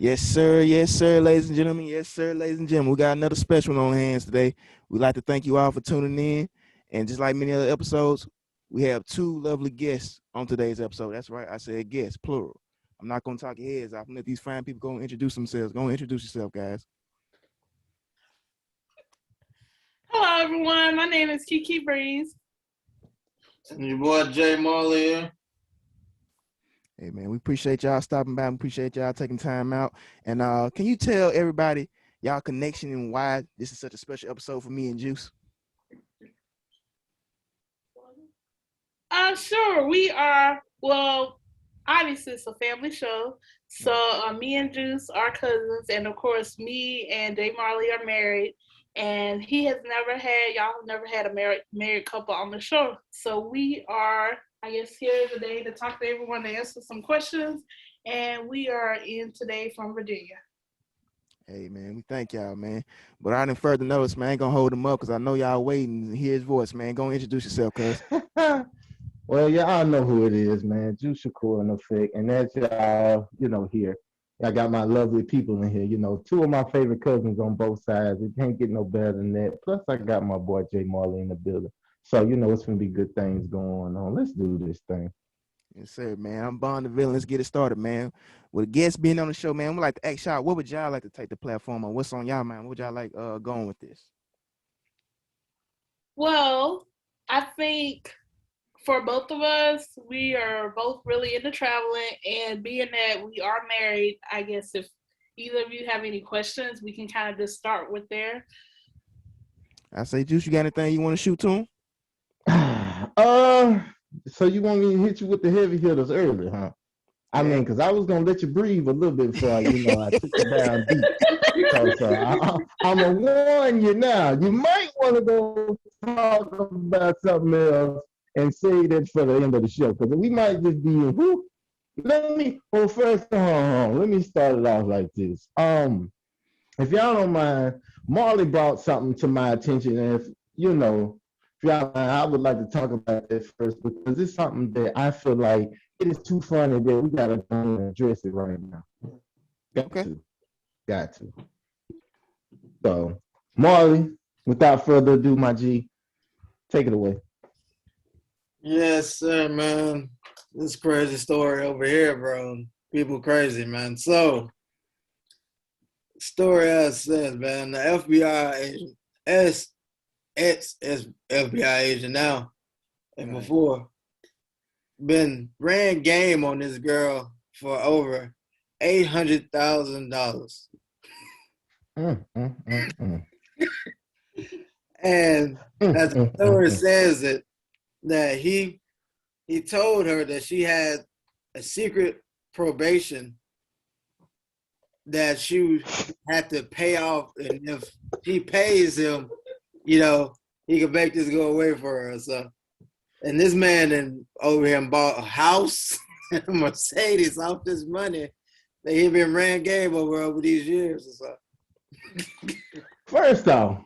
Yes, sir, ladies and gentlemen. Yes, sir, ladies and gentlemen. We got another special on hands today. We'd like to thank you all for tuning in. And just like many other episodes, we have two lovely guests on today's episode. That's right. I said guests, plural. I'm not going to talk your heads off and let these fine people go and introduce themselves. Go and introduce yourself, guys. Hello, everyone. My name is Kiki Breeze. And your boy J.MALLY here. Hey, man, we appreciate y'all stopping by. We appreciate y'all taking time out. And can you tell everybody y'all connection and why this is such a special episode for me and Juice? Sure. We are, well, obviously it's a family show. So me and Juice are cousins. And of course, me and J.MALLY are married. And y'all have never had a married couple on the show. So we are, I guess, here today to talk to everyone, to answer some questions. And we are in today from Virginia. Hey, man, we thank y'all, man. But I didn't further notice, man, I ain't gonna hold him up because I know y'all waiting to hear his voice, man. Go introduce yourself, cuz. Well, y'all know who it is, man. Juice Shakur in effect. And that's y'all, here. I got my lovely people in here, two of my favorite cousins on both sides. It can't get no better than that. Plus, I got my boy J.MALLY in the building. So, it's going to be good things going on. Let's do this thing. Yes, sir, man. I'm Bond the Villain. Let's get it started, man. With guests being on the show, man, we'd like to ask y'all, what would y'all like to take the platform on? What's on y'all mind? What would y'all like going with this? Well, I think for both of us, we are both really into traveling, and being that we are married, I guess if either of you have any questions, we can kind of just start with there. I say, Juice, you got anything you want to shoot to him? So you want me to hit you with the heavy hitters early, huh? I mean, because I was going to let you breathe a little bit before, I took you down deep. So I'm going to warn you now. You might want to go talk about something else and say that for the end of the show, because we might just be, let me start it off like this. If y'all don't mind, Marley brought something to my attention, and if y'all mind, I would like to talk about that first, because it's something that I feel like it is too funny that we gotta go and address it right now. Got to. So, Marley, without further ado, my G, take it away. Yes, sir, man. This crazy story over here, bro. People crazy, man. So, story as says, man, the FBI agent, ex-FBI agent now, and before, ran game on this girl for over $800,000. And as the story says it, that he told her that she had a secret probation that she had to pay off, and if she pays him, he can make this go away for her. So, and this man over here bought a house and a Mercedes off this money that he been ran game over these years or so. First off,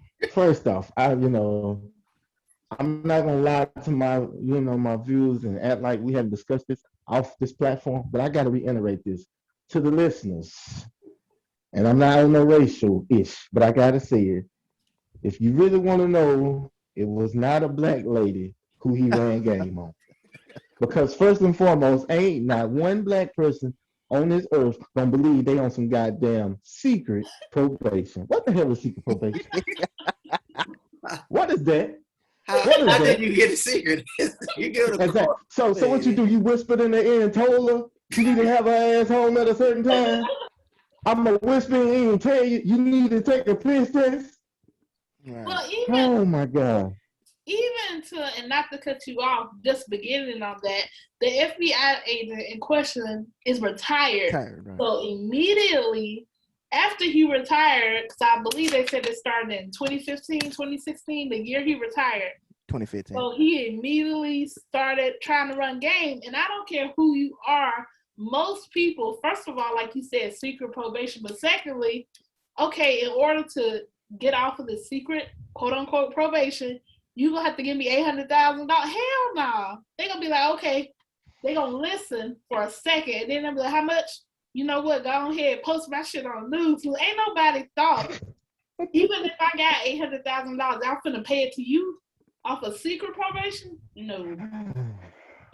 I'm not gonna lie to my views and act like we have discussed this off this platform, but I gotta reiterate this to the listeners. And I'm not on no racial-ish, but I gotta say it. If you really want to know, it was not a black lady who he ran game on. Because first and foremost, ain't not one black person on this earth gonna believe they on some goddamn secret probation. What the hell is secret probation? What is that? How did you get a secret? You give it a exactly. So what you do? You whispered in the ear and told her she need to have her ass home at a certain time. I'm gonna whisper in the ear and tell you need to take a piss test. Right. Well, oh my God. And not to cut you off, just beginning on that, the FBI agent in question is retired. Right. So immediately after he retired, because I believe they said it started in 2015, 2016, the year he retired. 2015. So he immediately started trying to run game. And I don't care who you are, most people, first of all, like you said, secret probation. But secondly, okay, in order to get off of the secret, quote unquote, probation, you gonna have to give me $800,000. Hell no. They're gonna be like, okay, they're gonna listen for a second, and then they'll be like, how much? you know what? Go ahead, post my shit on the news. Ain't nobody thought. Even if I got $800,000, I'm finna pay it to you off a secret probation? No,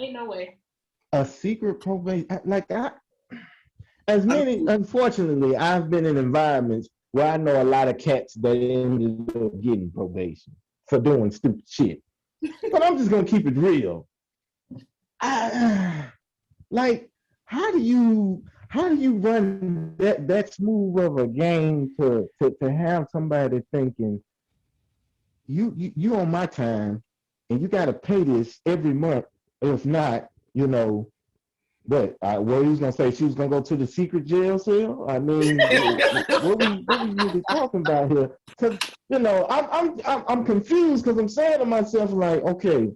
ain't no way. A secret probation, as many, unfortunately, I've been in environments where I know a lot of cats that ended up getting probation for doing stupid shit. But I'm just gonna keep it real. Like, how do you run that smooth of a game to have somebody thinking you on my time and you got to pay this every month. If not, what he was gonna say, she was gonna go to the secret jail cell. I mean, what we really talking about here? Because I'm confused because I'm saying to myself like, okay,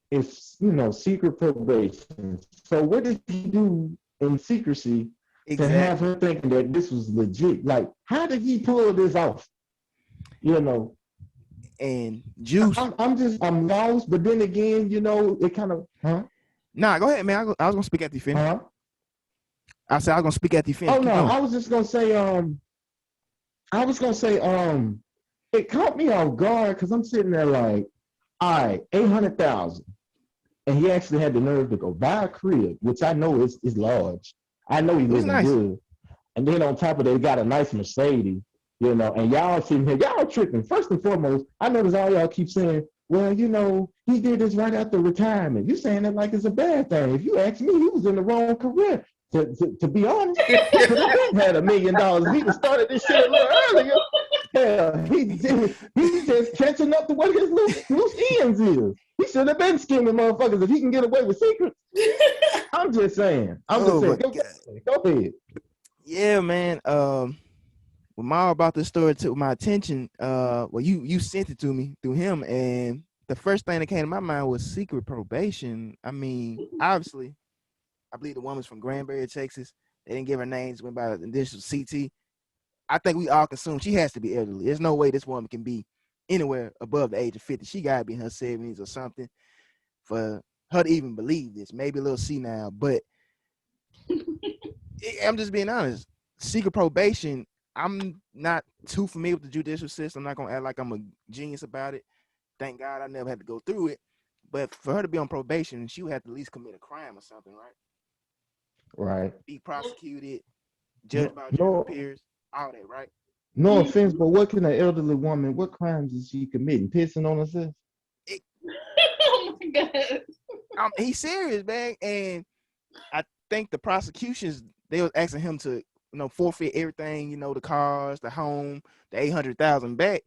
it's secret probation. So what did he do in secrecy to have her thinking that this was legit? Like, how did he pull this off? And Juice, I'm lost, but then again, it kind of, Nah, go ahead, man. I was gonna speak at the finish. I said I was gonna speak at the finish. Oh no, I was just gonna say, it caught me off guard because I'm sitting there like, all right, 800,000, and he actually had the nerve to go buy a crib, which I know is large. I know he living good, and then on top of that, he got a nice Mercedes, and y'all sitting here, y'all tripping. First and foremost, I notice all y'all keep saying, well, he did this right after retirement. You saying it like it's a bad thing. If you ask me, he was in the wrong career. To be honest, he could have been had $1 million. He would started this shit a little earlier. Hell, he's just catching up to what his loose ends is. He should have been scheming motherfuckers if he can get away with secrets. I'm just saying. Go ahead. Yeah, man. When Mara brought this story to my attention, you sent it to me through him, and the first thing that came to my mind was secret probation. I mean, obviously, I believe the woman's from Granbury, Texas. They didn't give her names, went by the initial CT. I think we all assume she has to be elderly. There's no way this woman can be anywhere above the age of 50. She got to be in her 70s or something for her to even believe this. Maybe a little senile, but I'm just being honest. Secret probation, I'm not too familiar with the judicial system. I'm not going to act like I'm a genius about it. Thank God I never had to go through it. But for her to be on probation, she would have to at least commit a crime or something, right? Right. Be prosecuted, judged by jury peers, all that, right? No offense, but what can an elderly woman, what crimes is she committing? Pissing on herself? Oh my God. He's serious, man. And I think the prosecutions, they was asking him to, forfeit everything, the cars, the home, the 800,000 back.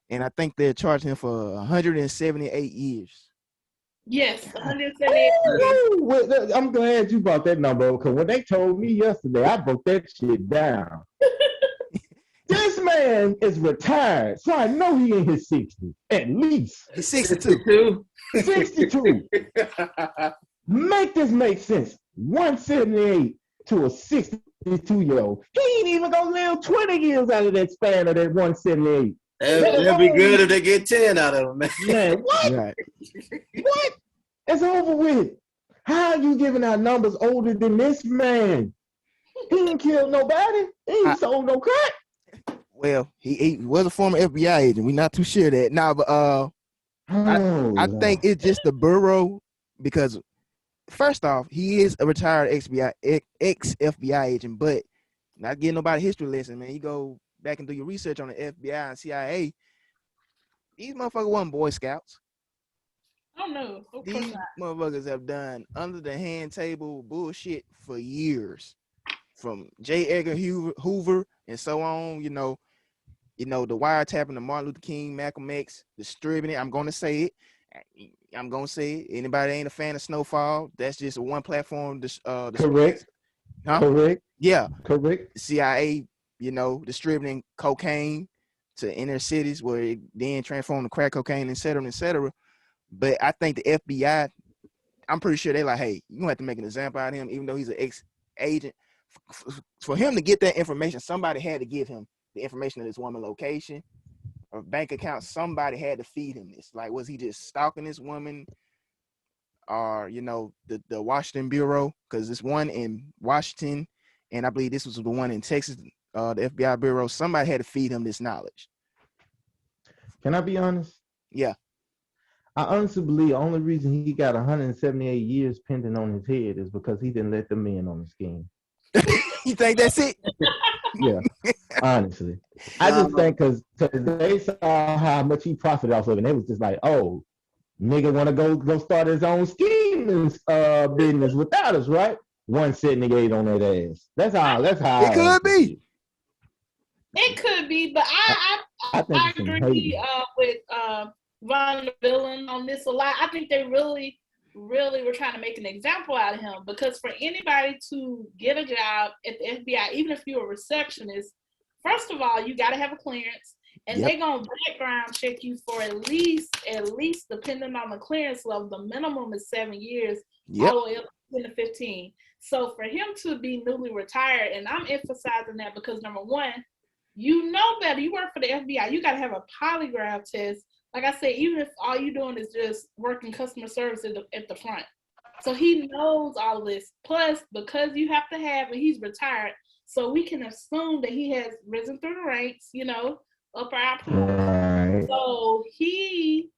And I think they're charging him for 178 years. Yes, 178 years. I'm glad you brought that number because when they told me yesterday, I broke that shit down. This man is retired, so I know he in his 60s, at least. He's 62. 62. Make this make sense. 178 to a 62-year-old. He ain't even gonna live 20 years out of that span of that 178. That'd be good if they get 10 out of him, man. Man, what? Right. What? It's over with. How are you giving out numbers older than this man? He ain't killed nobody. He ain't sold no crack. Well, he was a former FBI agent. We're not too sure that. Nah, but I think it's just the bureau because first off, he is a retired ex-FBI agent, but not getting nobody history lesson, man. You go back and do your research on the FBI and CIA. These motherfuckers weren't Boy Scouts. Oh no, these motherfuckers have done under the hand table bullshit for years. From J. Edgar Hoover and so on, the wiretapping of Martin Luther King, Malcolm X, distributing. I'm gonna say it. Anybody ain't a fan of Snowfall? That's just one platform. Correct. Huh? Correct. Yeah. Correct. CIA, distributing cocaine to inner cities where it then transformed to crack cocaine, et cetera, et cetera. But I think the FBI, I'm pretty sure they're like, hey, you're gonna have to make an example out of him, even though he's an ex-agent. For him to get that information, somebody had to give him the information of this woman's location or bank account. Somebody had to feed him this. Like, was he just stalking this woman or, the Washington Bureau? Because this one in Washington and I believe this was the one in Texas, the FBI bureau. Somebody had to feed him this knowledge. Can I be honest? Yeah. I honestly believe the only reason he got 178 years pending on his head is because he didn't let them in on the scheme. You think that's it? Yeah, honestly. I just think because they saw how much he profited off of it, and they was just like, oh, nigga want to go start his own scheming business without us, right? 178 on that ass. That's how it could be. It could be, but I agree with Von Villain on this a lot. I think they really were trying to make an example out of him, because for anybody to get a job at the FBI, even if you're a receptionist, first of all, you got to have a clearance, and they're going to background check you for at least, depending on the clearance level, the minimum is 7 years, all the way up to 15. So for him to be newly retired, and I'm emphasizing that because number one, you know better. You work for the FBI. You got to have a polygraph test. Like I said, even if all you're doing is just working customer service at the front. So he knows all this. Plus, because you have to have, and he's retired, so we can assume that he has risen through the ranks, upper outpost. Right. So he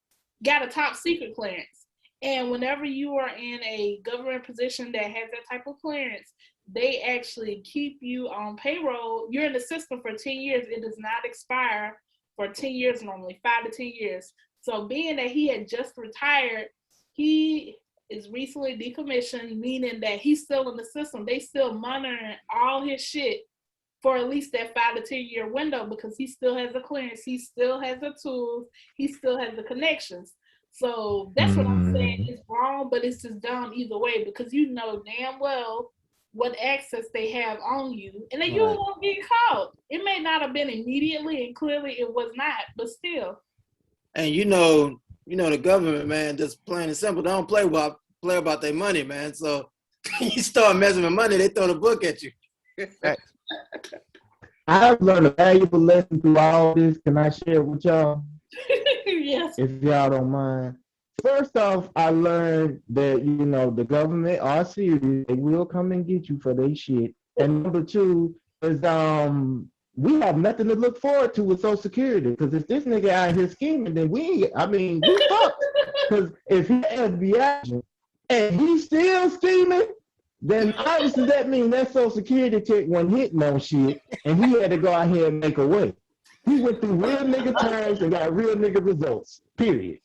got a top secret clearance. And whenever you are in a government position that has that type of clearance, they actually keep you on payroll. You're in the system for 10 years. It does not expire for 10 years normally, 5 to 10 years. So being that he had just retired, he is recently decommissioned, meaning that he's still in the system. They still monitoring all his shit for at least that 5 to 10 year window, because he still has the clearance, he still has the tools, he still has the connections. So that's what I'm saying. It's wrong, but it's just dumb either way, because you know damn well what access they have on you, and then you won't get caught. It may not have been immediately, and clearly it was not, but still. And you know the government, man, just plain and simple, they don't play about their money, man. So you start messing with money, they throw the book at you. I've learned a valuable lesson through all this. Can I share it with y'all? Yes. If y'all don't mind. First off, I learned that, the government are serious. They will come and get you for their shit. And number two is we have nothing to look forward to with Social Security. Because if this nigga out here scheming, then we fucked. Because if he FBI and he's still scheming, then obviously that means that Social Security check wasn't hitting on shit, and he had to go out here and make a way. He went through real nigga terms and got real nigga results, period.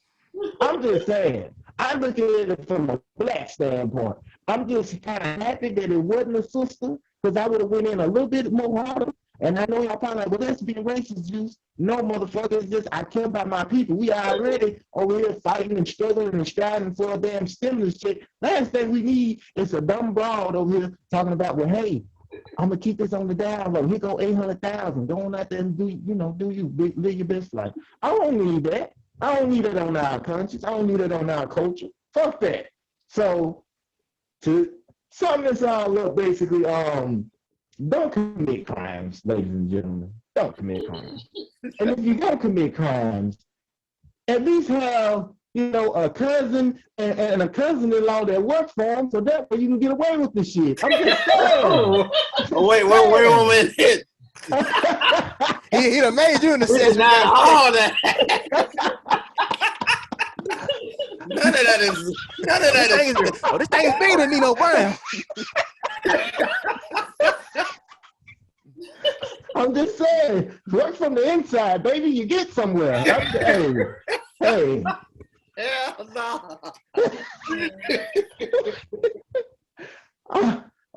I'm just saying, I look at it from a black standpoint. I'm just kind of happy that it wasn't a sister, because I would have went in a little bit more harder. And I know y'all probably like, well, that's being racist, juice. No, motherfucker, it's just I care about my people. We already over here fighting and struggling and striving for a damn stimulus check. Last thing we need is a dumb broad over here talking about, well, hey, I'm gonna keep this on the down low. Here go 800,000. Go on out there and live your best life. I don't need that. I don't need it on our conscience. I don't need it on our culture. Fuck that. So to sum this all up, basically, don't commit crimes, ladies and gentlemen. Don't commit crimes. And if you don't commit crimes, at least have, a cousin and a cousin-in-law that works for him, so that way you can get away with the shit. I'm just saying. Wait a minute. He done made you in the It's not all that. None of that is. This thing is bigger than Nino Brown. I'm just saying, work from the inside, baby. You get somewhere. Hey. Hell no.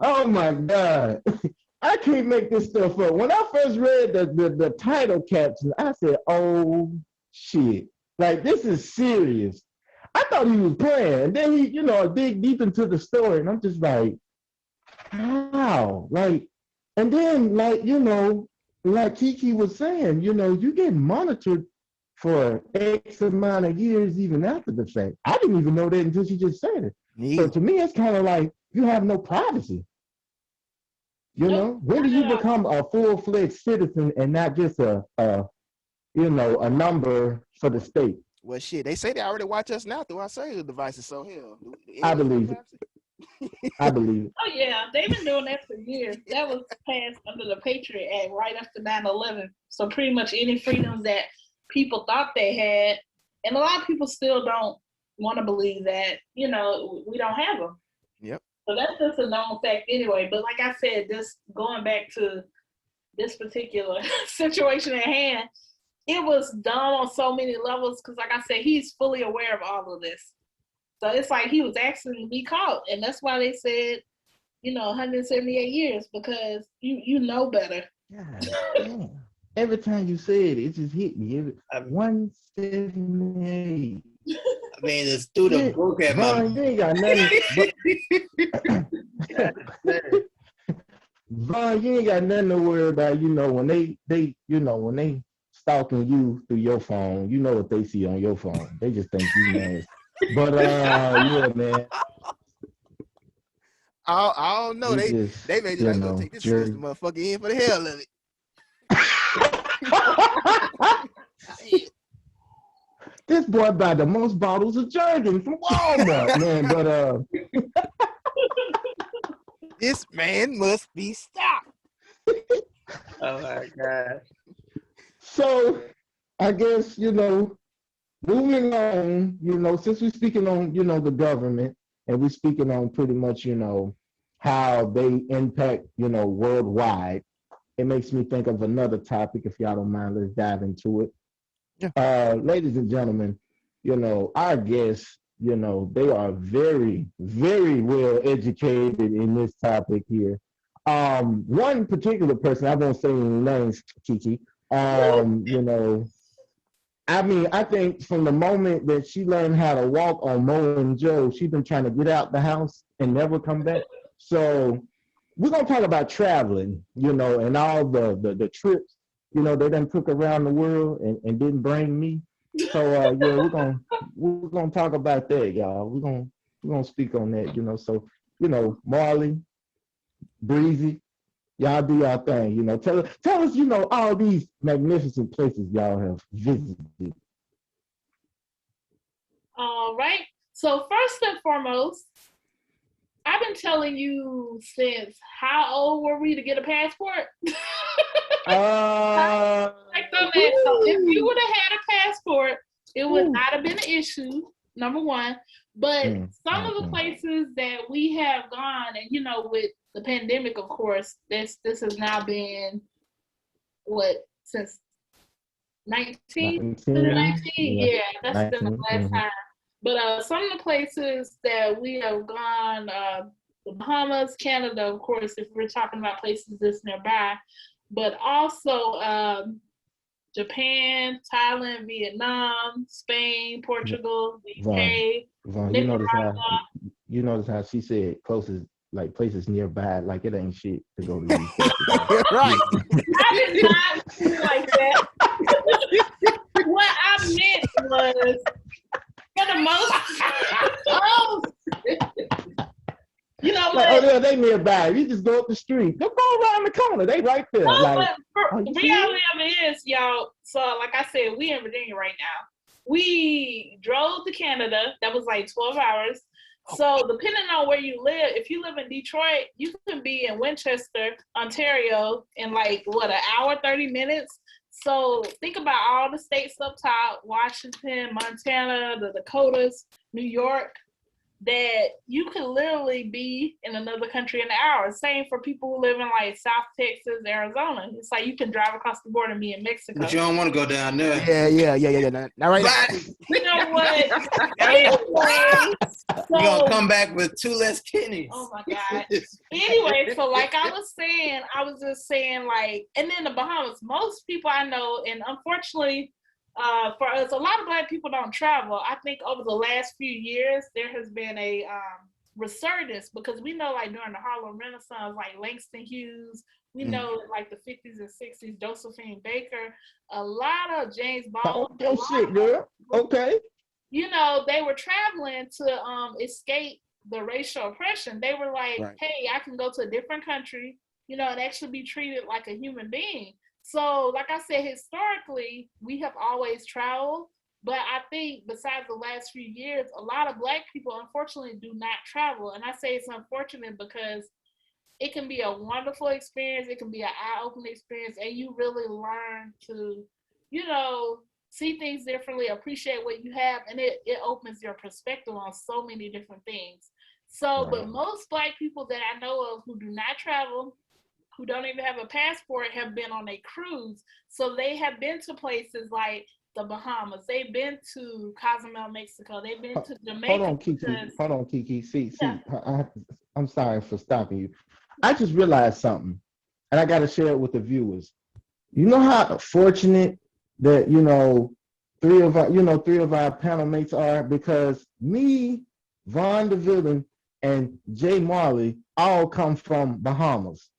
Oh my God. I can't make this stuff up. When I first read the title caption, I said, oh shit. Like, this is serious. I thought he was playing. And then he, dig deep into the story, and I'm just like, how? Like, and then, like Kiki was saying, you get monitored for X amount of years even after the fact. I didn't even know that until she just said it. So to me, it's kind of like you have no privacy. When do you become a full-fledged citizen and not just a number for the state? Well, shit, they say they already watch us now through our cellular devices, so hell. I believe it. I believe it. Oh yeah, they've been doing that for years. That was passed under the Patriot Act right after 9/11. So pretty much any freedoms that people thought they had, and a lot of people still don't want to believe that, we don't have them. Yep. So that's just a known fact anyway. But like I said, this going back to this particular situation at hand, it was dumb on so many levels because, like I said, he's fully aware of all of this. So it's like he was asking to be caught, and that's why they said, 178 years because you know better. God damn. Every time you said it just hit me. 178. I mean, it's through the book at my Vaughn, you ain't got nothing. Vaughn, you ain't got nothing to worry about. When they when they stalking you through your phone, you know what they see on your phone. They just think you nasty. But yeah, man. I don't know. They may be like, take this motherfucker in for the hell of it. This boy bought the most bottles of Jergens from Walmart, man. But this man must be stopped. Oh my God. So I guess, moving on, since we're speaking on, the government, and we're speaking on pretty much, how they impact, worldwide, it makes me think of another topic. If y'all don't mind, let's dive into it. Yeah. Ladies and gentlemen, our guests, they are very, very well educated in this topic here. One particular person, I won't say any names, Kiki, I think from the moment that she learned how to walk on Mo and Joe, she's been trying to get out the house and never come back. So we're going to talk about traveling, and all the trips, they done took around the world and didn't bring me. So we're gonna talk about that, y'all. We're gonna speak on that, So, Marley, Breezy, y'all do y'all thing, Tell us, all these magnificent places y'all have visited. All right. So first and foremost, I've been telling you since how old were we to get a passport? So if you would have had a passport, it would not have been an issue, number one. But some of the places that we have gone, and with the pandemic, of course, this has now been since 19? Yeah, that's 19, been the last time. But some of the places that we have gone, the Bahamas, Canada, of course, if we're talking about places that's nearby, but also Japan, Thailand, Vietnam, Spain, Portugal, the UK, Vaughn, you notice how she said closest, like places nearby, like it ain't shit to go to these places. Right. I did not feel like that. What I meant was, for the most, they nearby. You just go up the street. Just go around the corner. They right there. No, but the reality of it is, y'all. So, like I said, we in Virginia right now. We drove to Canada. That was like 12 hours. So, depending on where you live, if you live in Detroit, you can be in Winchester, Ontario, in like an hour, 30 minutes. So, think about all the states up top: Washington, Montana, the Dakotas, New York. That you could literally be in another country in an hour. Same for people who live in like South Texas, Arizona. It's like you can drive across the border and be in Mexico. But you don't want to go down there. Yeah. Not right now. You know what? Anyway, you're going to come back with 2 less kidneys. Oh my God. Anyway, so like I was just saying like, and then the Bahamas, most people I know, and unfortunately, for us, a lot of Black people don't travel. I think over the last few years, there has been a resurgence because we know like during the Harlem Renaissance, like Langston Hughes, we know like the 50s and 60s, Josephine Baker, a lot of James Baldwin. Oh, shit, girl. Okay. They were traveling to escape the racial oppression. They were like, hey, I can go to a different country, and actually be treated like a human being. So, like I said, historically, we have always traveled. But I think besides the last few years, a lot of Black people unfortunately do not travel. And I say it's unfortunate because it can be a wonderful experience. It can be an eye-opening experience, and you really learn to, you know, see things differently, appreciate what you have, and it opens your perspective on so many different things. So, Right. but most Black people that I know of who do not travel, who don't even have a passport, have been on a cruise. So they have been to places like the Bahamas. They've been to Cozumel, Mexico. They've been to Hold Jamaica on, Kiki. because, Hold on, Kiki. See, yeah, I'm sorry for stopping you. I yeah. just realized something, and I got to share it with the viewers. You know how fortunate that three of our panel mates are, because me, Von DeVillen, and J.MALLY all come from Bahamas.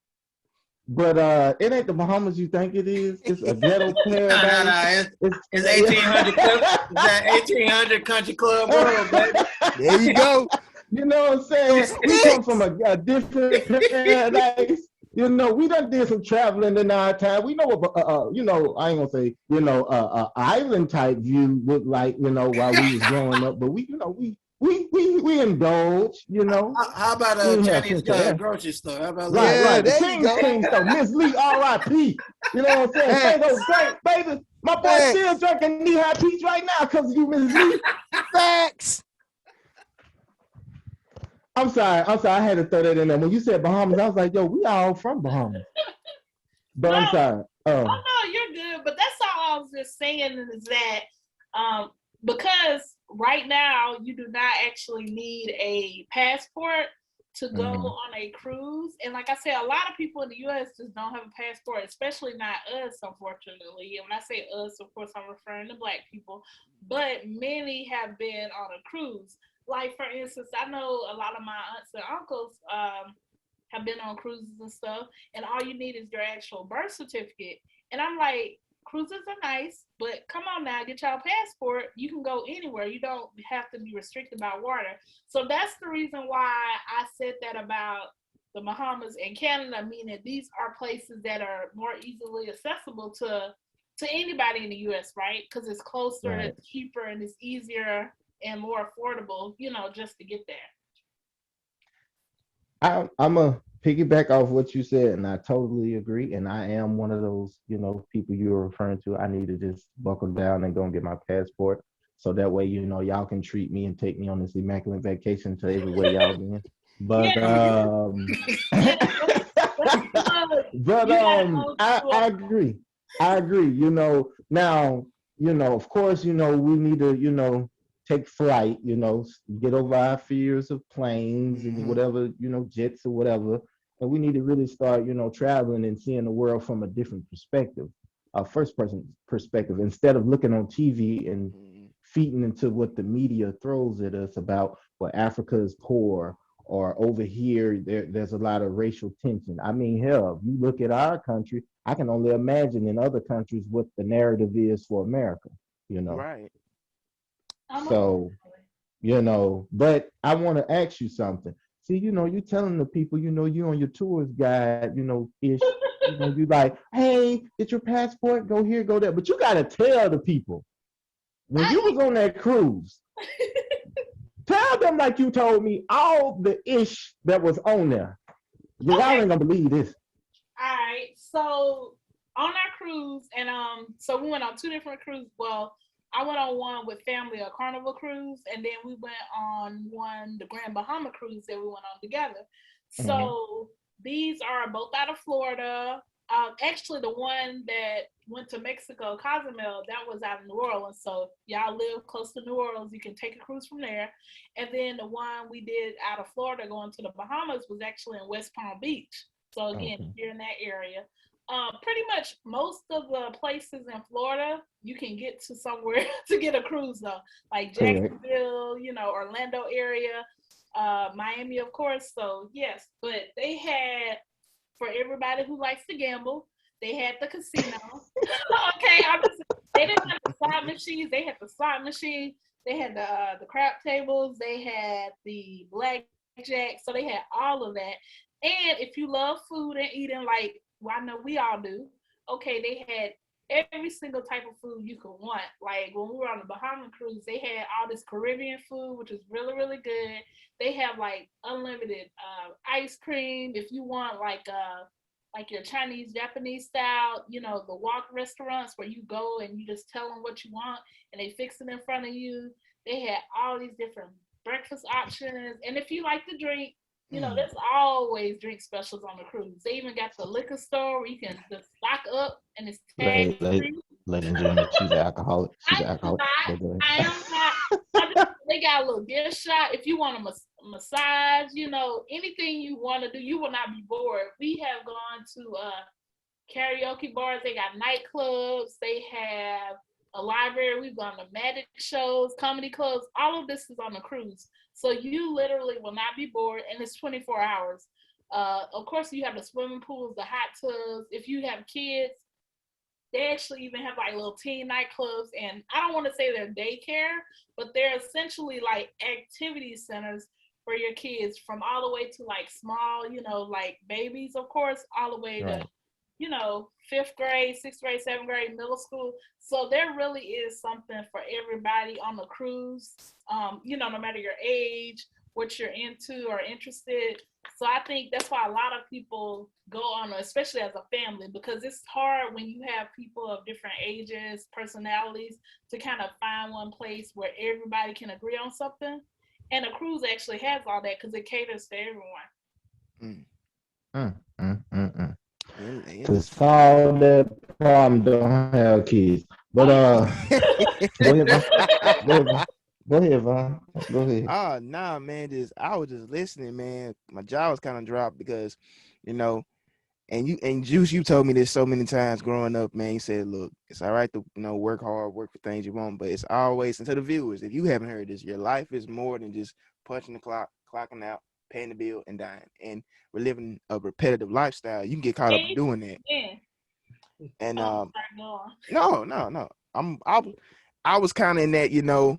But it ain't the Bahamas you think it is. It's a ghetto paradise. No. It's It's 1800. It's that 1800 country club world, baby. There you go. You know what I'm saying? We come from a different paradise. We done did some traveling in our time. We know what, I ain't gonna say, island type view looked like, while we was growing up. But we indulge, How about We a ain't have Chinese plenty of that. grocery store? How about Right, Yeah, that? right. The there you King's go. King stuff. Miss Lee, R.I.P. You know what I'm saying? Fago, Facts. drink, baby. My boy still Facts. drinking knee-high peach right now because of you, Miss Lee. Facts. I'm sorry. I had to throw that in there. When you said Bahamas, I was like, yo, we all from Bahamas. But No, I'm sorry. oh no, you're good. But that's all I was just saying is that because right now you do not actually need a passport to go on a cruise. And like I said, a lot of people in the US just don't have a passport, especially not us, unfortunately. And when I say us, of course I'm referring to Black people, but many have been on a cruise. Like for instance, I know a lot of my aunts and uncles have been on cruises and stuff, and all you need is your actual birth certificate. And I'm like, cruises are nice, but come on now, get your passport. You can go anywhere. You don't have to be restricted by water. So that's the reason why I said that about the Bahamas and Canada, meaning these are places that are more easily accessible to anybody in the US, right? Because it's closer, Right. it's cheaper, and it's easier and more affordable, just to get there. I'm a piggyback off what you said, and I totally agree. And I am one of those, people you were referring to. I need to just buckle down and go and get my passport, so that way, y'all can treat me and take me on this immaculate vacation to everywhere y'all been. Yeah, But yeah, but you gotta go I agree. I agree. Now, of course, we need to, take flight, get over our fears of planes and whatever, jets or whatever. And we need to really start, traveling and seeing the world from a different perspective, a first person perspective, instead of looking on TV and feeding into what the media throws at us about, well, Africa is poor, or over here there's a lot of racial tension. I mean, hell, if you look at our country, I can only imagine in other countries what the narrative is for America, Right. So, but I want to ask you something. See, you telling the people, you on your tours guide, ish, you like, hey, get your passport, go here, go there. But you gotta tell the people when you was on that cruise, tell them like you told me all the ish that was on there. Y'all ain't gonna believe this. All right. So on our cruise, and so we went on two different cruises. Well, I went on one with family, a Carnival cruise, and then we went on one, the Grand Bahama cruise that we went on together. So these are both out of Florida. Actually, the one that went to Mexico, Cozumel, that was out of New Orleans. So y'all live close to New Orleans, you can take a cruise from there. And then the one we did out of Florida going to the Bahamas was actually in West Palm Beach. So again, if you're in that area, pretty much most of the places in Florida, you can get to somewhere to get a cruise though, like Jacksonville, Orlando area, Miami, of course. So yes, but they had, for everybody who likes to gamble, they had the casino. Okay, they didn't have the slot machines. They had the slot machine. They had the crap tables. They had the blackjack. So they had all of that. And if you love food and eating, like, well, I know we all do. Okay, they had every single type of food you could want. Like when we were on the Bahamas cruise, they had all this Caribbean food, which is really, really good. They have like unlimited ice cream. If you want like your Chinese, Japanese style, you know, the walk restaurants where you go and you just tell them what you want and they fix it in front of you. They had all these different breakfast options. And if you like to drink, you know, there's always drink specials on the cruise. They even got the liquor store where you can just stock up and it's tag free. Ladies and gentlemen, she's an alcoholic. She's I an am alcoholic. not. I am not. They got a little gift shop. If you want a massage, you know, anything you want to do, you will not be bored. We have gone to karaoke bars. They got nightclubs. They have a library. We've gone to magic shows, comedy clubs. All of this is on the cruise. So you literally will not be bored, and it's 24 hours. Of course, you have the swimming pools, the hot tubs. If you have kids, they actually even have like little teen nightclubs, and I don't want to say they're daycare, but they're essentially like activity centers for your kids, from all the way to like small, you know, like babies, of course, all the way to, you know, 5th grade, 6th grade, 7th grade, middle school. So there really is something for everybody on the cruise. You know, no matter your age, what you're into or interested. So I think that's why a lot of people go on, especially as a family, because it's hard when you have people of different ages, personalities, to kind of find one place where everybody can agree on something. And a cruise actually has all that because it caters to everyone. To solve that problem, don't have kids. But go ahead, Von. Go ahead, Von. Go ahead. Oh, nah, man. I was just listening, man. My jaw was kind of dropped because, you know, and Juice, you told me this so many times growing up, man. You said, look, it's all right to, you know, work hard, work for things you want, but it's always, and to the viewers, if you haven't heard this, your life is more than just punching the clock, clocking out, paying the bill, and dying. And we're living a repetitive lifestyle. You can get caught up doing that. And no. I was kind of in that, you know,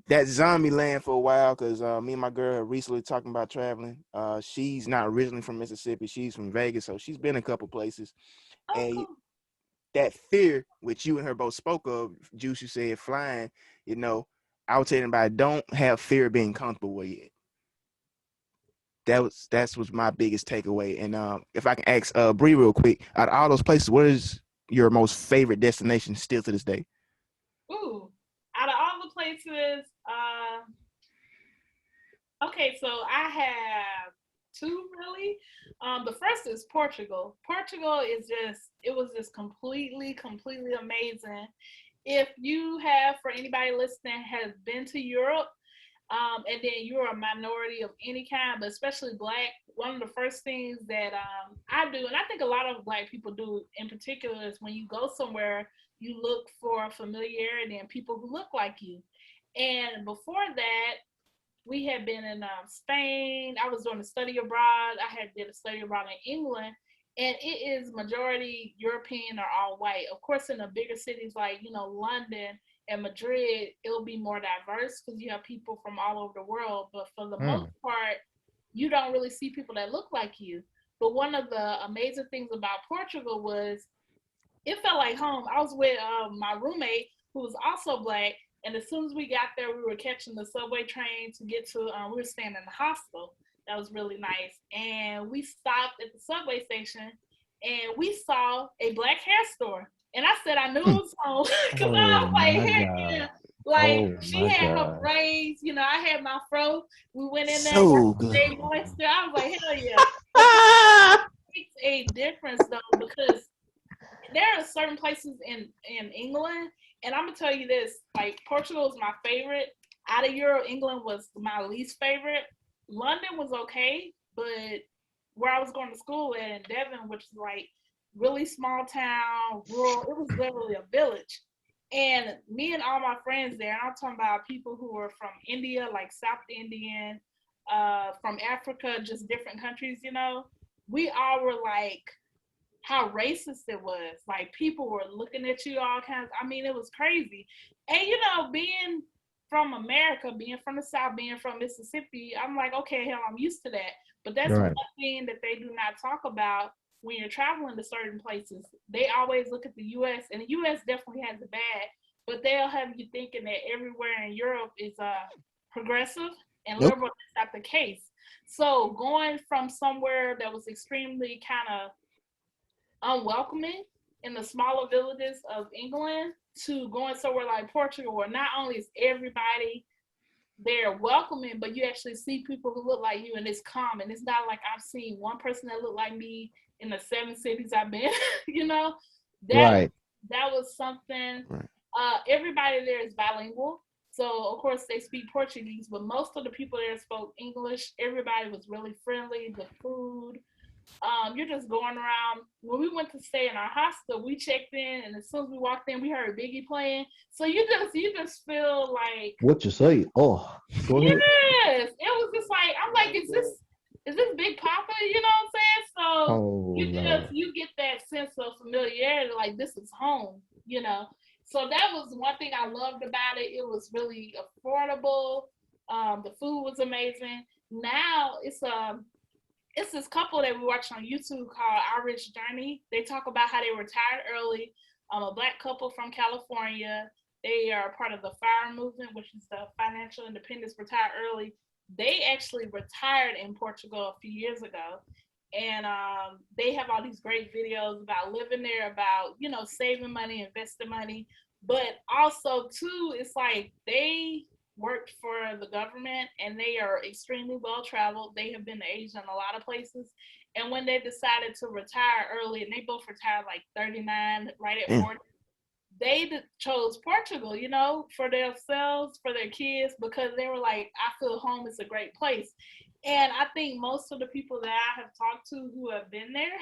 that zombie land for a while, because me and my girl are recently talking about traveling. She's not originally from Mississippi. She's from Vegas, so she's been a couple places. And that fear, which you and her both spoke of, Juice, you said flying, you know, I would tell anybody, don't have fear of being comfortable with it. That's was my biggest takeaway. And if I can ask Bree real quick, out of all those places, what is your most favorite destination still to this day? Ooh, out of all the places, okay, so I have two really. The first is Portugal. Portugal is it was just completely amazing. If you have, for anybody listening, has been to Europe, and then you're a minority of any kind, but especially Black, one of the first things that I do, and I think a lot of Black people do in particular, is when you go somewhere, you look for familiarity and people who look like you. And before that, we had been in Spain. I was doing a study abroad. I had did a study abroad in England, and it is majority European or all white. Of course, in the bigger cities like, you know, London and Madrid, it'll be more diverse because you have people from all over the world. But for the most part, you don't really see people that look like you. But one of the amazing things about Portugal was it felt like home. I was with my roommate who was also Black, and as soon as we got there, we were catching the subway train to get to. We were staying in the hostel. That was really nice, and we stopped at the subway station, and we saw a Black hair store. And I said I knew it was home because I was like, heck yeah. Like she had her braids, you know, I had my fro. We went in there, so good. I was like, hell yeah. It makes a difference though, because there are certain places in England, and I'm gonna tell you this: like Portugal is my favorite. Out of Europe, England was my least favorite. London was okay, but where I was going to school at in Devon, which is like really small town, rural, it was literally a village. And me and all my friends there, and I'm talking about people who were from India, like South Indian, from Africa, just different countries, you know, we all were like, how racist it was. Like people were looking at you all kinds. I mean, it was crazy. And you know, being from America, being from the South, being from Mississippi, I'm like, okay, hell, I'm used to that. But that's one thing that they do not talk about when you're traveling to certain places, they always look at the U.S. and the U.S. definitely has it bad, but they'll have you thinking that everywhere in Europe is progressive and Nope. liberal. That's not the case. So going from somewhere that was extremely kind of unwelcoming in the smaller villages of England to going somewhere like Portugal, where not only is everybody there welcoming, but you actually see people who look like you, and it's common. It's not like I've seen one person that looked like me in the 7 cities I've been. You know, that that was something. Right. Everybody there is bilingual. So of course they speak Portuguese, but most of the people there spoke English. Everybody was really friendly. The food, you're just going around. When we went to stay in our hostel, we checked in, and as soon as we walked in, we heard Biggie playing. So you just feel like, what you say? Oh, go ahead. yes, it was just like, I'm like, is this Big Papa? You know what I'm saying? So Oh Lord. you get that sense of familiarity, like this is home. You know. So that was one thing I loved about it. It was really affordable. The food was amazing. Now it's this couple that we watch on YouTube called Our Rich Journey. They talk about how they retired early. A Black couple from California. They are part of the FIRE movement, which is the financial independence, retired early. They actually retired in Portugal a few years ago. And they have all these great videos about living there, about, you know, saving money, investing money. But also, too, it's like they worked for the government and they are extremely well traveled. They have been to Asia and a lot of places. And when they decided to retire early, and they both retired like 39, right at 40, they chose Portugal, you know, for themselves, for their kids, because they were like, I feel home is a great place. And I think most of the people that I have talked to who have been there,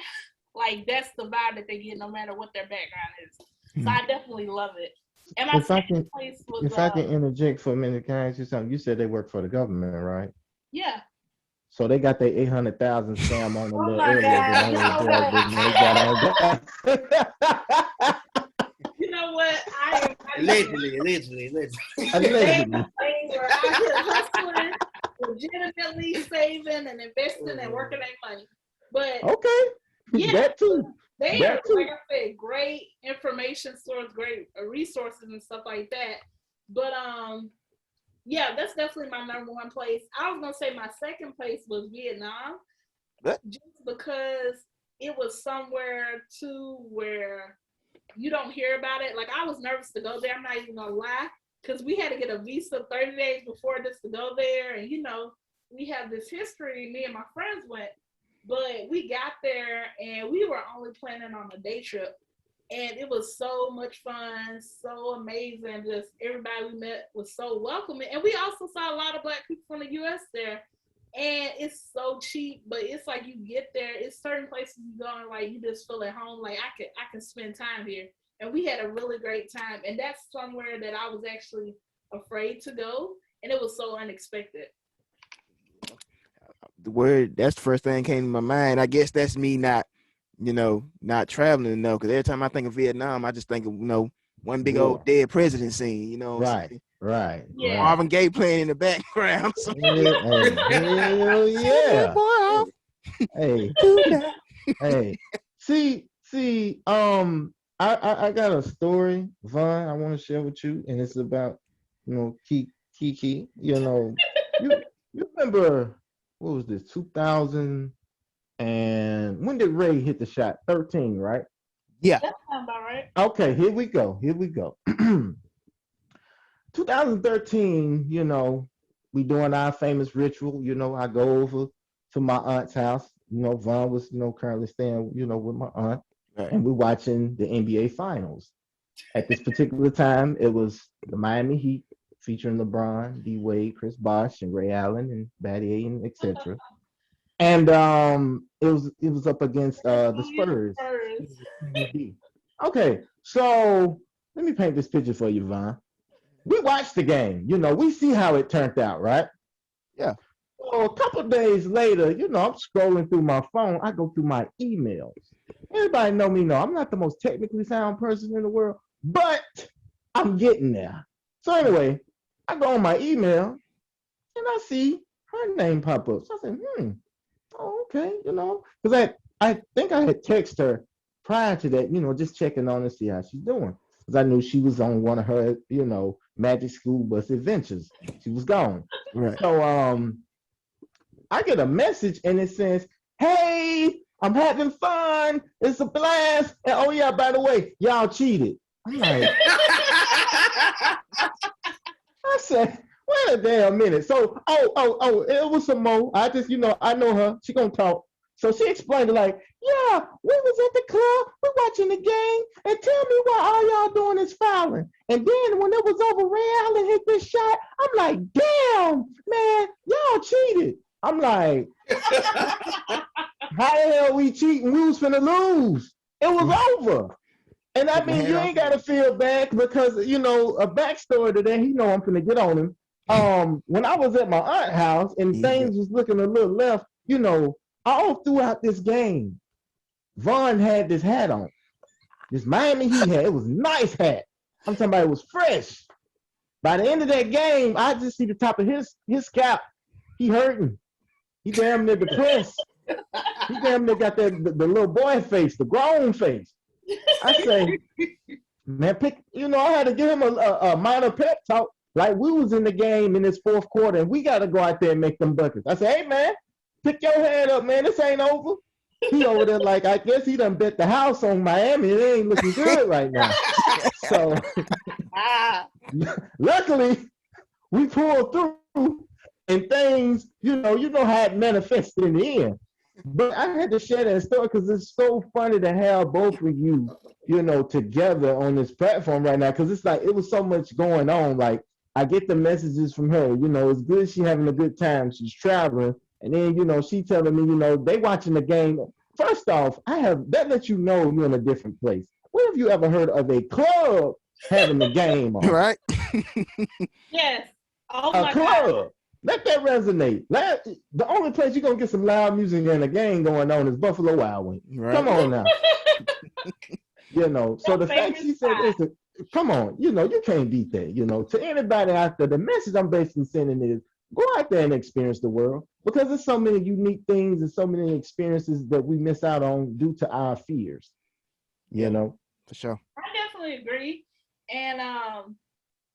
like that's the vibe that they get no matter what their background is. So I definitely love it. And my second place was if I can interject for a minute, can I ask you something? You said they work for the government, right? Yeah. So they got their 800,000 scam on them Oh a little my earlier than God. they was there. They got on. You know what? Allegedly. They were out here hustling, legitimately saving and investing and working their money. But okay, yeah, that too. They are, like I said, great information source, great resources and stuff like that. But yeah, that's definitely my number one place. I was gonna say my second place was Vietnam, just because it was somewhere too where you don't hear about it. Like I was nervous to go there. I'm not even gonna lie, because we had to get a visa 30 days before this to go there, and you know we have this history. Me and my friends went, but we got there and we were only planning on a day trip. And it was so much fun, so amazing. Just everybody we met was so welcoming. And we also saw a lot of Black people from the US there. And it's so cheap, but it's like you get there, it's certain places you go and like you just feel at home, like I can spend time here. And we had a really great time. And that's somewhere that I was actually afraid to go. And it was so unexpected. The word, that's the first thing that came to my mind. I guess that's me not, not traveling enough. Because every time I think of Vietnam, I just think of, one big old dead president scene. You know what I'm saying? Right. Yeah. Marvin Gaye playing in the background. So. Hell yeah. Boy, hey. Hey. See, I got a story, Vaughn, I want to share with you, and it's about, Kiki. You remember, what was this, 2000, and when did Ray hit the shot? 13, right? Yeah. That sounds about right. Okay, here we go. 2013, we doing our famous ritual. I go over to my aunt's house. Vaughn was, currently staying, with my aunt. Right. And we're watching the NBA Finals. At this particular time, it was the Miami Heat featuring LeBron, D. Wade, Chris Bosh, and Ray Allen, and Battier, and etc. And it was up against the Spurs. Okay, so let me paint this picture for you, Vaughn. We watched the game. We see how it turned out, right? Yeah. So a couple of days later, I'm scrolling through my phone. I go through my emails. Everybody know me. I'm not the most technically sound person in the world, but I'm getting there. So anyway, I go on my email and I see her name pop up. So I said, oh, okay, because I think I had texted her prior to that, just checking on her, see how she's doing. Because I knew she was on one of her, Magic School Bus adventures. She was gone. Right. So I get a message and it says, "Hey, I'm having fun. It's a blast. And oh yeah, by the way, y'all cheated." I'm like, I said, wait a damn minute. So, it was some more. I just, I know her. She gonna talk. So she explained it like, yeah, we was at the club, we watching the game, and tell me why all y'all doing is fouling. And then when it was over, Ray Allen hit this shot. I'm like, damn, man, y'all cheated. I'm like, how the hell we cheating? We was finna lose. It was over. And I mean, you ain't gotta feel bad because a backstory to that. I'm finna get on him. When I was at my aunt's house and things was looking a little left, all throughout this game, Vaughn had this hat on. This Miami Heat hat. It was a nice hat. I'm talking about it was fresh. By the end of that game, I just see the top of his scalp. He hurting. He damn near depressed. He damn near got the little boy face, the grown face. I say, man, I had to give him a minor pep talk. Like we was in the game in this fourth quarter, and we got to go out there and make them buckets. I said, hey, man, pick your head up, man. This ain't over. He over there like, I guess he done bet the house on Miami. It ain't looking good right now. So, luckily, we pulled through, and things, how it manifested in the end. But I had to share that story because it's so funny to have both of you, together on this platform right now. Because it's like it was so much going on. Like I get the messages from her. It's good she having a good time. She's traveling, and then she telling me, they watching the game. First off, that lets you know you're in a different place. When have you ever heard of a club having the game on? Right. Yes. Oh a my club. God. Let that resonate. The only place you're going to get some loud music and a game going on is Buffalo Wild Wings. Right. Come on now. So the fact she said this, come on, you can't beat that. To anybody out there, the message I'm basically sending is go out there and experience the world because there's so many unique things and so many experiences that we miss out on due to our fears. For sure. I definitely agree. And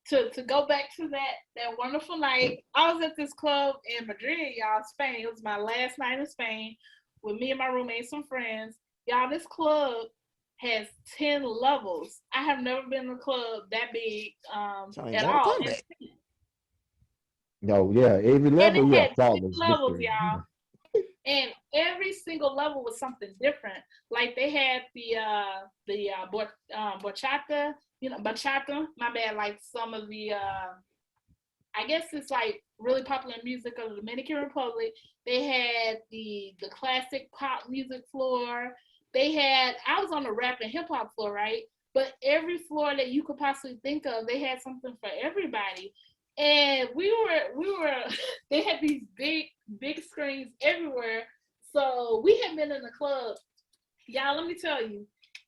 to go back to that wonderful night, I was at this club in Madrid, y'all, Spain. It was my last night in Spain with me and my roommate, some friends. Y'all, this club has 10 levels. I have never been in a club that big at all. No, yeah, every level, and it had 6 levels, y'all. And every single level was something different. Like they had the bachata, bachata. My bad. Like some of the, I guess it's like really popular music of the Dominican Republic. They had the classic pop music floor. I was on the rap and hip hop floor, right? But every floor that you could possibly think of, they had something for everybody. And we were they had these big screens everywhere. So we had been in the club. Y'all, let me tell you,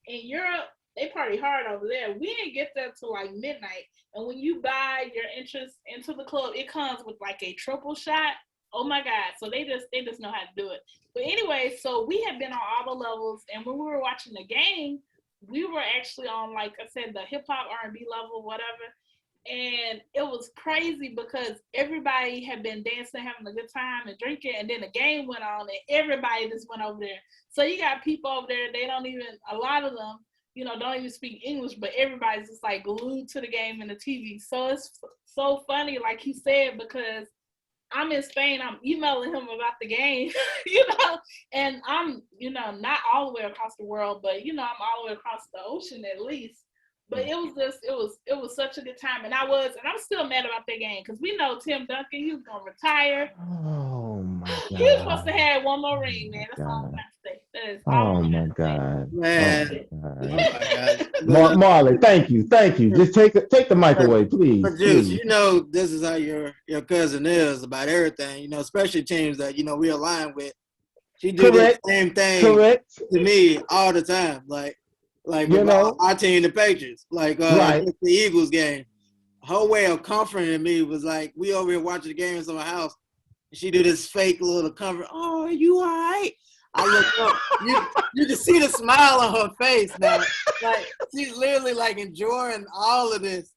in Europe, they party hard over there. We didn't get there till like midnight. And when you buy your entrance into the club, it comes with like a triple shot. Oh my God. So they just know how to do it. But anyway, so we had been on all the levels, and when we were watching the game, we were actually on, like I said, the hip hop R&B level, whatever. And it was crazy because everybody had been dancing, having a good time and drinking, and then the game went on and everybody just went over there. So you got people over there, a lot of them, don't even speak English, but everybody's just like glued to the game and the TV. So it's so funny, like he said, because I'm in Spain, I'm emailing him about the game, and I'm, not all the way across the world, but, I'm all the way across the ocean at least. But it was such a good time. And I'm still mad about that game because we know Tim Duncan, he was going to retire. Oh, my God. He was supposed to have one more ring, man. That's all I'm going to say. That is all I'm my going to God. say. Man. Oh, my God. Marley, thank you. Just take the mic away, please. But Juice, this is how your cousin is about everything, especially teams that, we align with. She do the same thing to me all the time. Like our team, the Patriots, the Eagles game. Her way of comforting me was like, we over here watching the games in my house. And she do this fake little comfort. Oh, you all right? I looked up. You can see the smile on her face now. Like she's literally like enjoying all of this,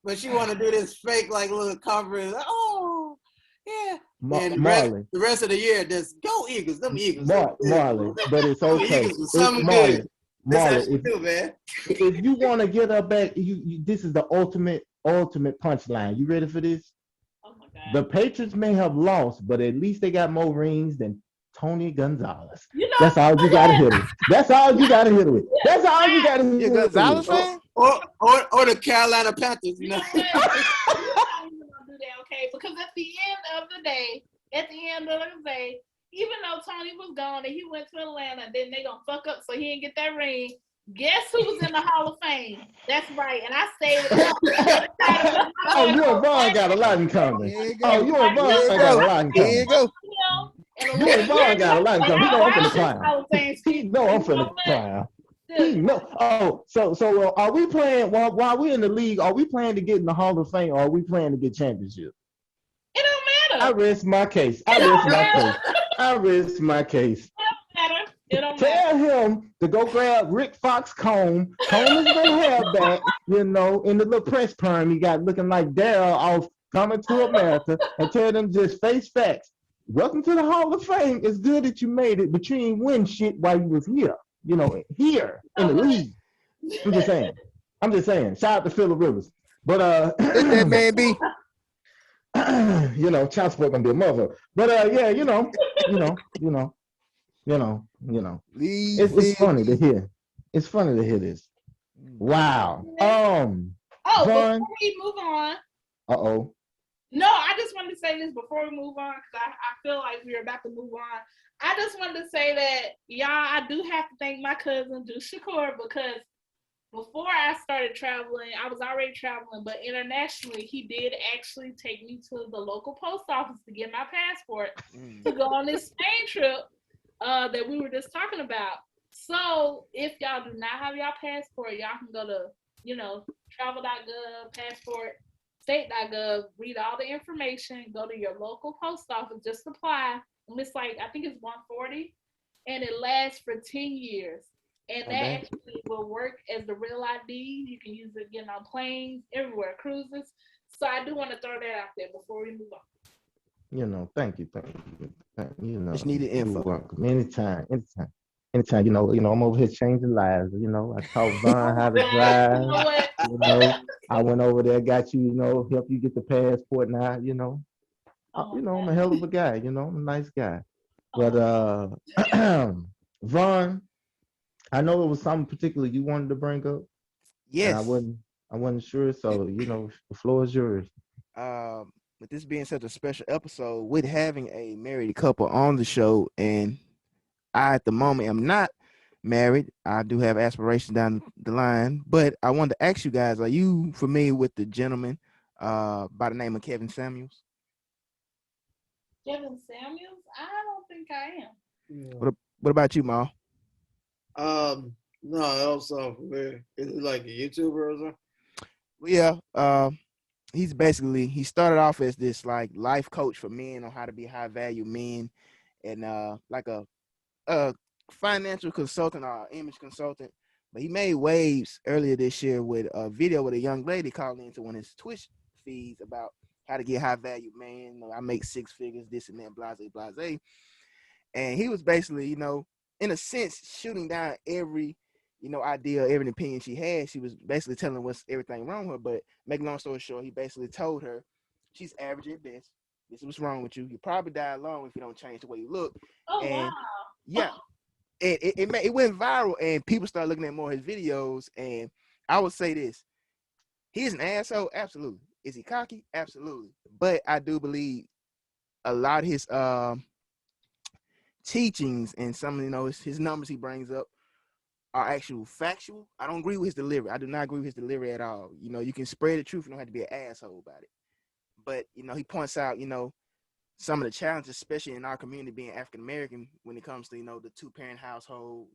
but she want to do this fake like little comfort. Like, oh yeah. And Marley. the rest of the year, just go Eagles. Them Eagles. Marley, but it's Them okay. Eagles was something Marley, good. That's how Marley, she do, man. if you want to get her back, this is the ultimate punchline. You ready for this? Oh my God. The Patriots may have lost, but at least they got more rings than Tony Gonzalez. You know, That's all you got to hit with. That's all you got to hit with. That's all you got to hit You a with. Gonzalez fan? Or the Carolina Panthers, you know. I'm not even gonna do that, okay? Because at the end of the day, even though Tony was gone and he went to Atlanta, then they gonna fuck up so he didn't get that ring. Guess who was in the Hall of Fame? That's right, and I stayed with them. Oh, you and Vaughn got a lot in common. Here you Oh, go. you and Vaughn Here you got a go. lot in Here you common. go. You and Vaughn got a lot in common. He know I'm finna clown. Hall of Fame. He know I'm finna clown. He know. Oh, so are we playing while we're in the league? Are we playing to get in the Hall of Fame, or are we playing to get championship? It don't I matter. rest my case. I rest my case. It don't matter. Tell him to go grab Rick Fox comb his little hair back, in the little press perm he got looking like Daryl off Coming to America, and tell them just face facts. Welcome to the Hall of Fame. It's good that you made it, but you ain't win shit while you was here. Here in the league. I'm just saying. Shout out to Phillip Rivers. But Let that man be. child support gonna be a mother. But yeah, it's funny to hear. It's funny to hear this. Wow. Before we move on. Uh-oh. No, I just wanted to say this before we move on, because I feel like we're about to move on. I just wanted to say that, y'all, I do have to thank my cousin, Shakur, because before I started traveling, I was already traveling, but internationally, he did actually take me to the local post office to get my passport to go on this Spain trip that we were just talking about. So if y'all do not have y'all passport, y'all can go to, travel.gov, passport, state.gov, read all the information, go to your local post office, just apply. And it's like, I think it's $140, and it lasts for 10 years. And that actually will work as the real ID. You can use it again on planes, everywhere, cruises. So I do want to throw that out there before we move on. Thank you. Just needed info. You're welcome. Anytime. I'm over here changing lives. I taught Vaughn how to drive. I went over there, got you, help you get the passport now, I'm a hell of a guy, I'm a nice guy. But Vaughn, I know it was something particular you wanted to bring up. Yes. I wasn't sure, so the floor is yours. With this being such a special episode, with having a married couple on the show, and I at the moment am not married. I do have aspirations down the line, but I wanted to ask you guys: are you familiar with the gentleman by the name of Kevin Samuels? Kevin Samuels? I don't think I am. Yeah. What about you, Ma? No, also familiar. Is it like a YouTuber or something? Yeah. He started off as this like life coach for men on how to be high value men, and like a financial consultant or image consultant. But he made waves earlier this year with a video with a young lady calling into one of his Twitch feeds about how to get high value man. I make six figures, this and that, blase. And he was basically, in a sense, shooting down every, idea, every opinion she had. She was basically telling what's everything wrong with her. But make long story short, he basically told her she's average at best. This is what's wrong with you. You probably die alone if you don't change the way you look. Oh, and wow. Yeah. And it went viral, and people started looking at more of his videos. And I would say this: he's an asshole, absolutely. Is he cocky? Absolutely. But I do believe a lot of his teachings and some his numbers he brings up are actual factual. I don't agree with his delivery. I do not agree with his delivery at all. You can spread the truth. You don't have to be an asshole about it. But he points out some of the challenges, especially in our community being African American, when it comes to the 2-parent household,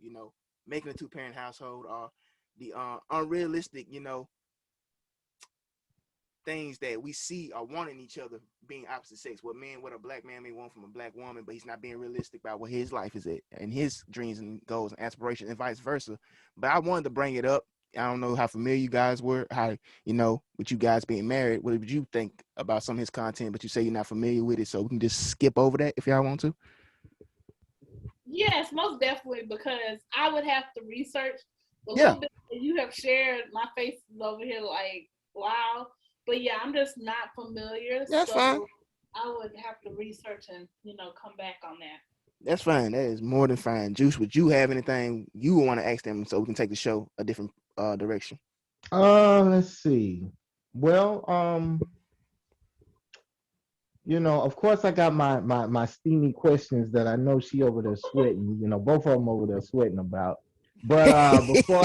making a 2-parent household, or the unrealistic things that we see are wanting each other being opposite sex. What a black man may want from a black woman, but he's not being realistic about what his life is at and his dreams and goals and aspirations and vice versa. But I wanted to bring it up. I don't know how familiar you guys were, how, with you guys being married, what did you think about some of his content, but you say you're not familiar with it, so we can just skip over that if y'all want to. Yes, most definitely, because I would have to research the Yeah. little bit that you have shared. My face is over here like, wow. But yeah, I'm just not familiar. That's So fine. I would have to research and, come back on that. That's fine. That is more than fine. Juice, would you have anything you want to ask them so we can take the show a different direction? Let's see. Well, of course I got my steamy questions that I know she over there sweating, both of them over there sweating about. But before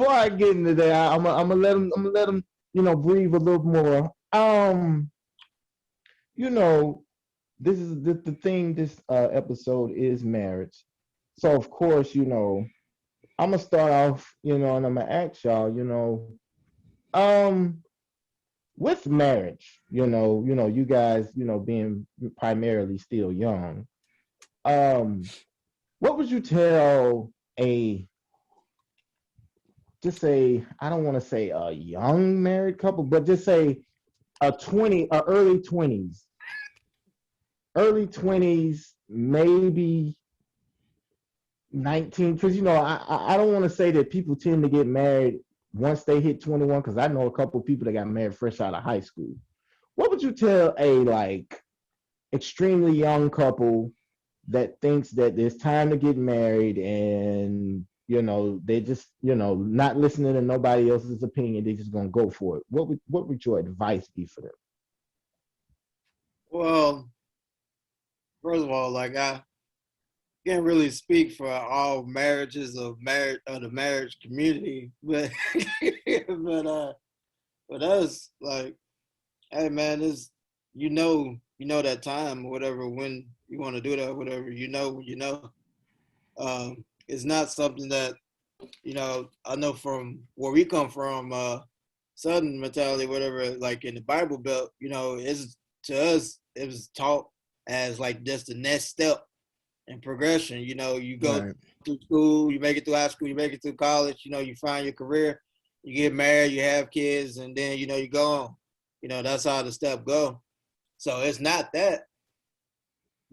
I get into that, I'm gonna let them breathe a little more. You know, this is the thing. This episode is marriage, so of course, I'm gonna start off, and I'm gonna ask y'all, um, with marriage, you guys, being primarily still young, um, what would you tell a just say, I don't want to say a young married couple, but just say early 20s, maybe 19, because I don't want to say that people tend to get married once they hit 21, because I know a couple of people that got married fresh out of high school. What would you tell a like extremely young couple that thinks that there's time to get married, and they just not listening to nobody else's opinion, they just gonna go for it? What would your advice be for them? Well, first of all, like I can't really speak for all marriages of the marriage community, but but us, like, hey man, this that time or whatever, when you want to do that, whatever, it's not something that, I know from where we come from, Southern mentality, whatever, like in the Bible Belt, it's, to us, it was taught as like just the next step in progression. You go Right. through school, you make it through high school, you make it through college, you find your career, you get married, you have kids, and then, you go on. That's how the step go. So it's not that.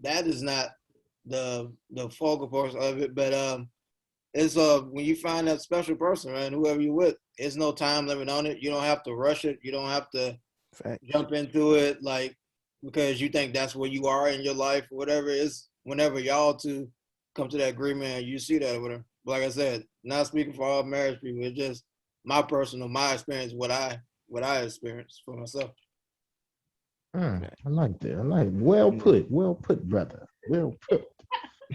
That is not the focal point of it. But it's when you find that special person, man, whoever you're with, there's no time limit on it. You don't have to rush it. You don't have to Facts. jump into it like because you think that's where you are in your life or whatever. It's whenever y'all two come to that agreement and you see that or whatever. But like I said, not speaking for all marriage people, it's just my experience, what I experienced for myself. I like that. I like it. Well put, brother. Well put.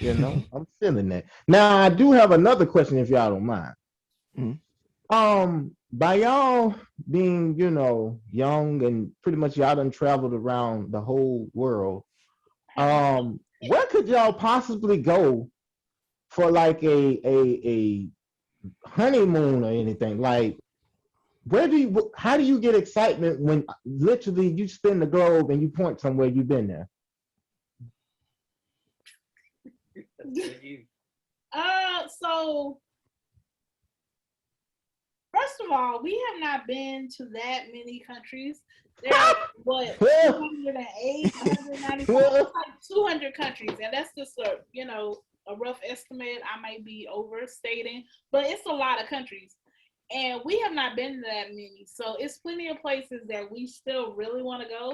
I'm feeling that. Now I do have another question, if y'all don't mind. Mhm. By y'all being, young and pretty much y'all done traveled around the whole world, where could y'all possibly go for like a honeymoon or anything? Like, how do you get excitement when literally you spin the globe and you point somewhere you've been there? So first of all, we have not been to that many countries. There are what 208, 195, like 200 countries, and that's just a rough estimate. I might be overstating, but it's a lot of countries. And we have not been to that many. So it's plenty of places that we still really want to go.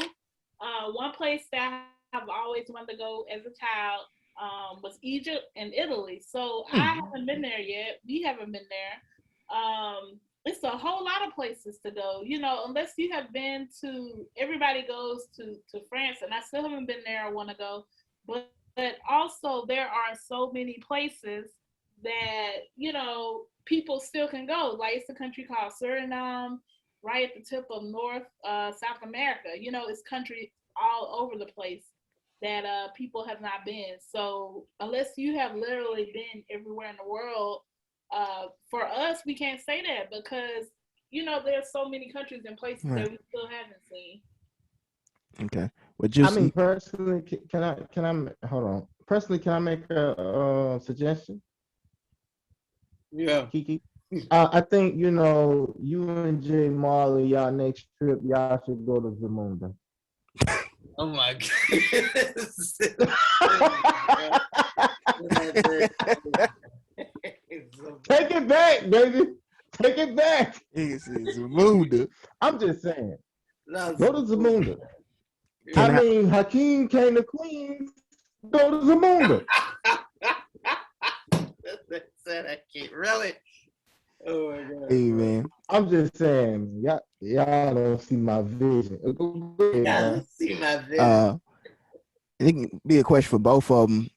One place that I have always wanted to go as a child was Egypt and Italy. So I haven't been there yet. We haven't been there. It's a whole lot of places to go. Unless you have been to, everybody goes to France, and I still haven't been there. I want to go. But also there are so many places that people still can go. Like it's a country called Suriname, right at the tip of North South America. It's country all over the place that people have not been. So unless you have literally been everywhere in the world, for us we can't say that because there's so many countries and places Right. that we still haven't seen. Okay. Well, I just mean, personally, hold on. Personally, can I make a suggestion, Yeah. Kiki? I think you and J. Marley, y'all next trip, y'all should go to Zamunda. Oh my Take it back, baby. Take it back. it's Zamunda. I'm just saying. God. Go to Zamunda. Can I I? mean, Hakeem came to Queens. Go to Zamunda. Said I can't really. Oh my God. Hey Bro. man. I'm just saying, y'all don't see my vision. Go ahead, Yeah, man. see my vision. It can be a question for both of them.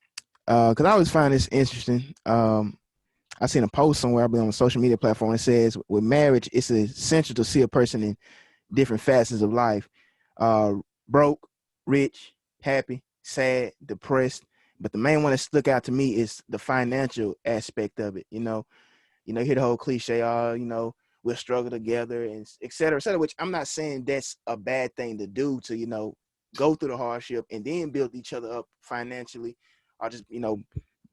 Because I always find this interesting. I seen a post somewhere, I believe on a social media platform. It says, with marriage, it's essential to see a person in different facets of life. Broke, rich, happy, sad, depressed. But the main one that stuck out to me is the financial aspect of it. You hear the whole cliche, we'll struggle together and et cetera, which I'm not saying that's a bad thing to do to, go through the hardship and then build each other up financially or just,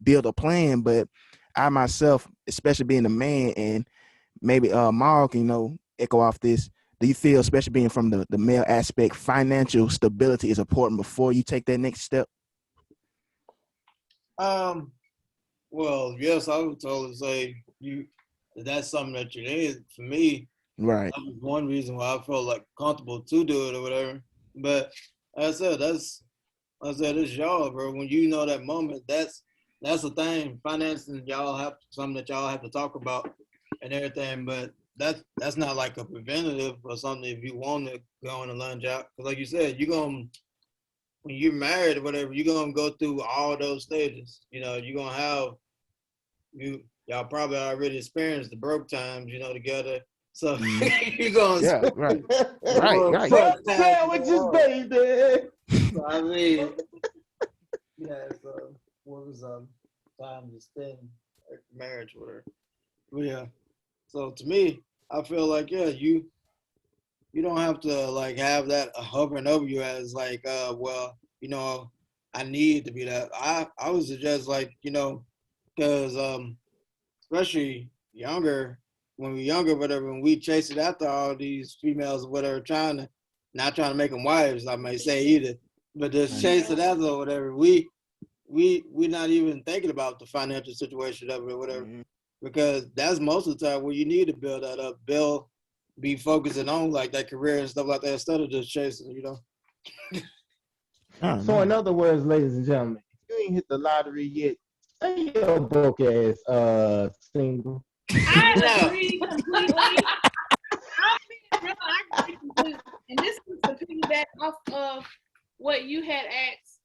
build a plan. But I myself, especially being a man, and maybe Mark, echo off this. Do you feel, especially being from the male aspect, financial stability is important before you take that next step? Well, yes, I would totally say that's something that you need. For me, Right. that was one reason why I felt like comfortable to do it or whatever. But like I said, it's y'all, bro. When you know that moment, that's the thing. Financing, y'all have something that y'all have to talk about and everything. But that's not like a preventative or something if you want to go on a lunge out. Because like you said, when you're married or whatever, you're gonna go through all those stages. You're gonna have y'all probably already experienced the broke times, together. So you're gonna Yeah, right. Right. Broke sandwiches, baby. So I mean, yeah. So what was time to spend marriage with her? But yeah. So to me, I feel like you don't have to like have that hovering over you as like well, I need to be that. I would suggest like because especially younger, when we're younger, whatever, when we chase it after all these females or whatever, not trying to make them wives, I may say either, but just chase it after or whatever, we're not even thinking about the financial situation of it or whatever, because that's most of the time where you need to build that up, be focusing on like that career and stuff like that instead of just chasing. So in other words, ladies and gentlemen, if you ain't hit the lottery yet, stay your broke ass single. I agree completely. I'm being real. I agree completely. And this is to piggyback off of what you had asked,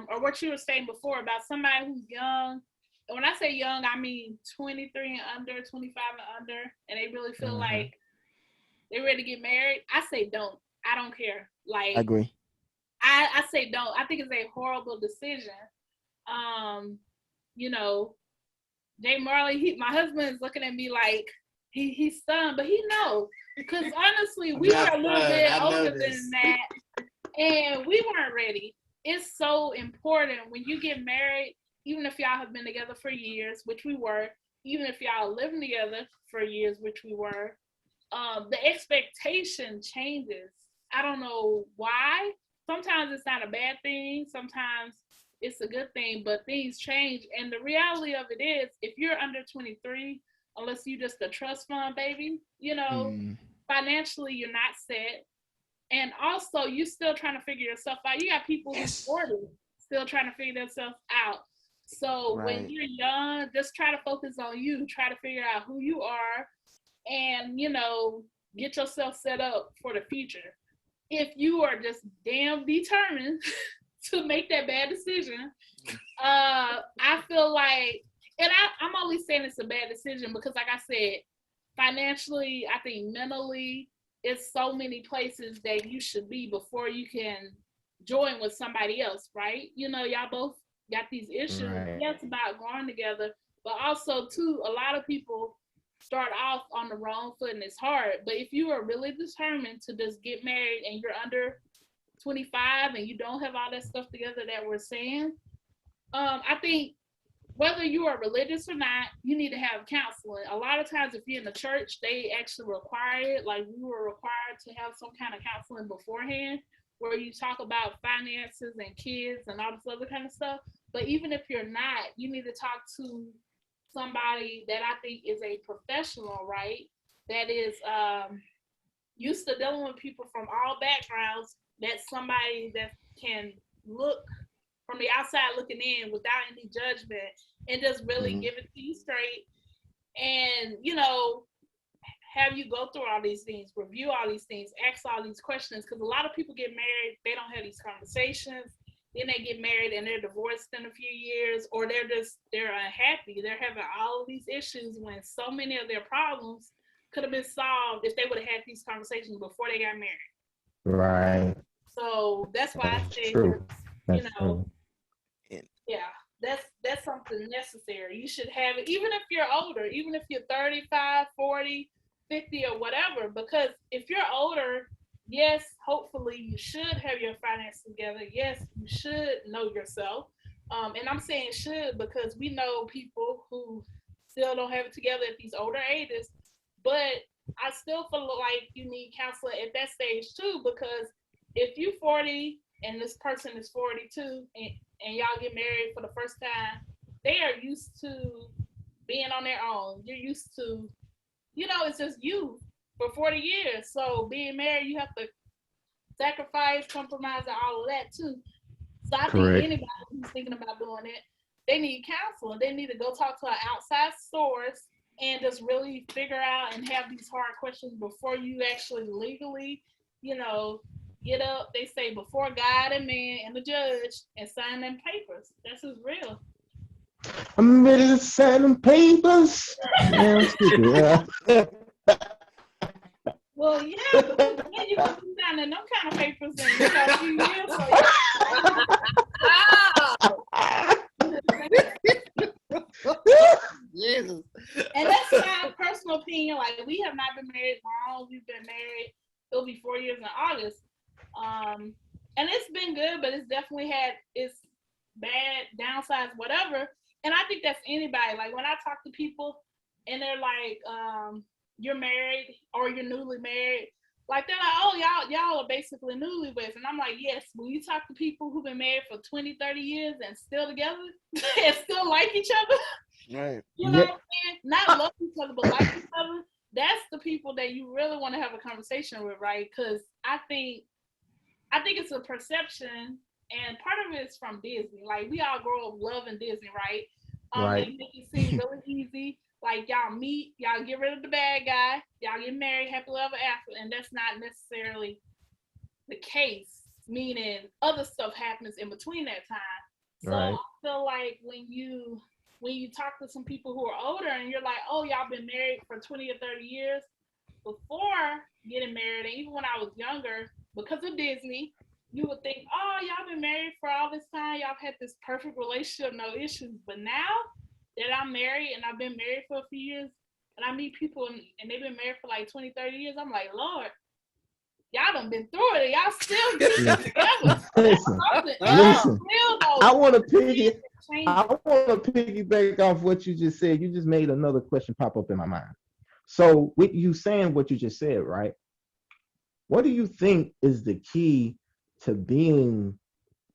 or what you were saying before about somebody who's young. And when I say young, I mean 23 and under, 25 and under, and they really feel like they're ready to get married. I say don't. I don't care. Like, I agree. I say don't. I think it's a horrible decision. You know, J.MALLY, my husband is looking at me like he's stunned, but he knows. Because honestly, we were a little bit older than that, and we weren't ready. It's so important when you get married, even if y'all have been together for years, which we were, even if y'all living together for years, which we were, the expectation changes. I don't know why. Sometimes it's not a bad thing. Sometimes it's a good thing, but things change. And the reality of it is, if you're under 23, unless you just a trust fund baby, financially you're not set. And also you still trying to figure yourself out. You got people who's 40 still trying to figure themselves out. So when you're young, just try to focus on you. Try to figure out who you are and, get yourself set up for the future. If you are just damn determined to make that bad decision, I feel like, and I'm only saying it's a bad decision because, like I said, financially, I think mentally, it's so many places that you should be before you can join with somebody else, right? Y'all both got these issues. Right. Yes, about growing together, but also too, a lot of people start off on the wrong foot and it's hard. But if you are really determined to just get married and you're under 25 and you don't have all that stuff together that we're saying, I think whether you are religious or not, you need to have counseling. A lot of times, if you're in the church, they actually require it. Like we were required to have some kind of counseling beforehand, where you talk about finances and kids and all this other kind of stuff. But even if you're not, you need to talk to somebody that I think is a professional, right? That is used to dealing with people from all backgrounds. That's somebody that can look from the outside looking in without any judgment and just really give it to you straight and, have you go through all these things, review all these things, ask all these questions. Because a lot of people get married, they don't have these conversations. Then they get married and they're divorced in a few years, or they're unhappy. They're having all of these issues when so many of their problems could have been solved if they would have had these conversations before they got married. Right. So that's why I say, true. True. Yeah, that's something necessary. You should have it, even if you're older, even if you're 35, 40, 50, or whatever. Because if you're older, yes, hopefully you should have your finances together. Yes, you should know yourself. And I'm saying should because we know people who still don't have it together at these older ages. But I still feel like you need counseling at that stage too, because if you're 40 and this person is 42 and y'all get married for the first time, they are used to being on their own. You're used to, it's just you for 40 years. So being married, you have to sacrifice, compromise, and all of that too. So I think anybody who's thinking about doing it, they need counseling. They need to go talk to an outside source and just really figure out and have these hard questions before you actually legally, get up. They say before God and man and the judge and sign them papers. That's what's real. I'm ready to sign them papers. Yeah. Well, yeah, because then you can do down in them kind of papers in a few years. Jesus. And that's my personal opinion. Like, we have not been married long. We've been married, it'll be 4 years in August. And it's been good, but it's definitely had its bad downsides, whatever. And I think that's anybody. Like when I talk to people and they're like, you're married or you're newly married, like they're like, oh, y'all are basically newlyweds. And I'm like, yes, when you talk to people who've been married for 20, 30 years and still together and still like each other, right? You know what I'm saying? Not love each other, but like each other. That's the people that you really want to have a conversation with, right? Because I think it's a perception, and part of it is from Disney. Like we all grow up loving Disney, right? Right. They make it seem really easy. Like y'all meet, y'all get rid of the bad guy, y'all get married, happily ever after, and that's not necessarily the case. Meaning other stuff happens in between that time. So Right. I feel like when you talk to some people who are older and you're like, oh, y'all been married for 20 or 30 years, before getting married, and even when I was younger, because of Disney, you would think, oh, y'all been married for all this time, y'all had this perfect relationship, no issues. But now that I'm married and I've been married for a few years, and I meet people and they've been married for like 20, 30 years, I'm like, Lord, y'all done been through it, and y'all still getting it together. Listen. I want to piggyback off what you just said. You just made another question pop up in my mind. So with you saying what you just said, right? What do you think is the key to being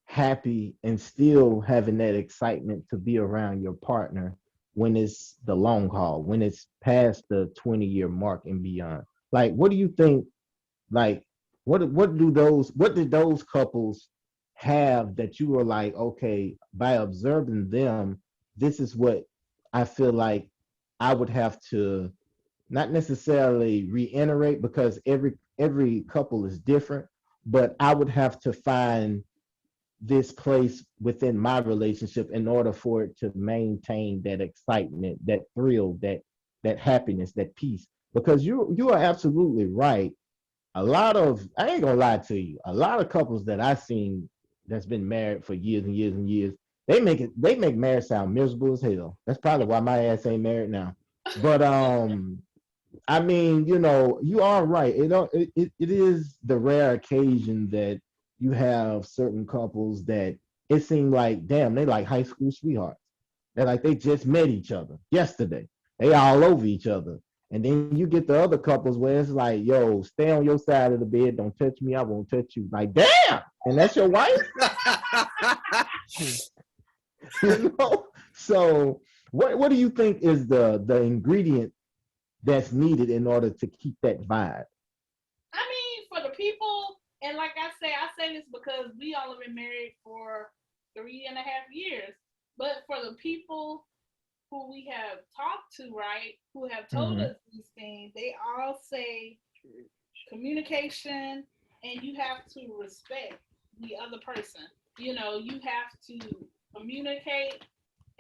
happy and still having that excitement to be around your partner when it's the long haul, when it's past the 20-year mark and beyond? Like, what do you think? Like, what did those couples have that you were like, okay, by observing them, this is what I feel like I would have to not necessarily reiterate, because every couple is different, but I would have to find this place within my relationship in order for it to maintain that excitement, that thrill, that happiness, that peace. Because you are absolutely right. I ain't gonna lie to you, a lot of couples that I've seen that's been married for years and years and years, they make marriage sound miserable as hell. That's probably why my ass ain't married now. But I mean, you are right. It is the rare occasion that you have certain couples that it seemed like, damn, they like high school sweethearts. They're like they just met each other yesterday. They all over each other. And then you get the other couples where it's like, yo, stay on your side of the bed. Don't touch me. I won't touch you. Like, damn. And that's your wife? you know? So what do you think is the ingredient that's needed in order to keep that vibe? I mean, for the people, and like I say this because we all have been married for 3.5 years. But for the people who we have talked to, right, who have told us these things, they all say communication, and you have to respect the other person. You have to communicate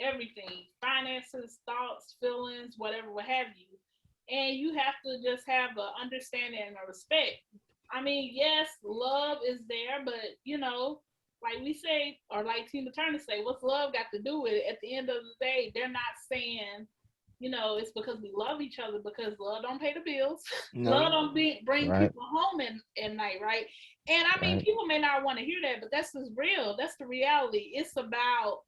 everything, finances, thoughts, feelings, whatever, what have you. And you have to just have an understanding and a respect. I mean, yes, love is there, but like we say, or like Tina Turner say, what's love got to do with it? At the end of the day, they're not saying, it's because we love each other, because love don't pay the bills. No. Love don't bring right. people home at night, right? And I mean, right. people may not want to hear that, but that's just real. That's the reality. It's about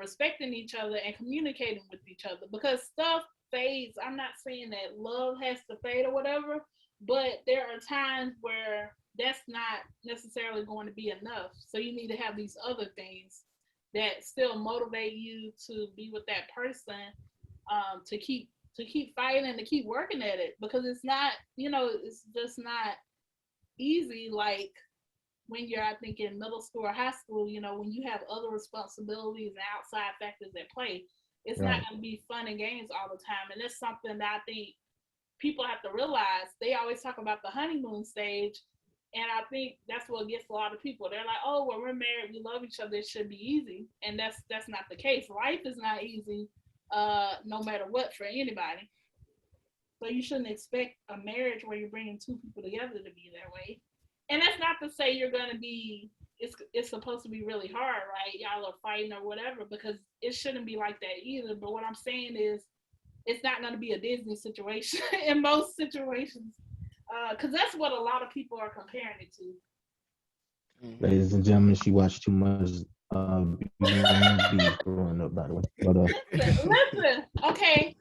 respecting each other and communicating with each other, because stuff fades. I'm not saying that love has to fade or whatever, but there are times where that's not necessarily going to be enough. So you need to have these other things that still motivate you to be with that person, to keep fighting and to keep working at it, because it's not, it's just not easy. Like when you're, I think, in middle school or high school, when you have other responsibilities and outside factors at play, it's right. not going to be fun and games all the time. And that's something that I think people have to realize. They always talk about the honeymoon stage, and I think that's what gets a lot of people. They're like, oh, well, we're married, we love each other, it should be easy. And that's not the case. Life is not easy, no matter what, for anybody. So you shouldn't expect a marriage where you're bringing two people together to be that way. And that's not to say you're going to be, it's supposed to be really hard, right? Y'all are fighting or whatever, because it shouldn't be like that either. But what I'm saying is, it's not going to be a Disney situation in most situations, because that's what a lot of people are comparing it to. Ladies and gentlemen, she watched too much Beauty and the Beast growing up, by the way. But listen, okay.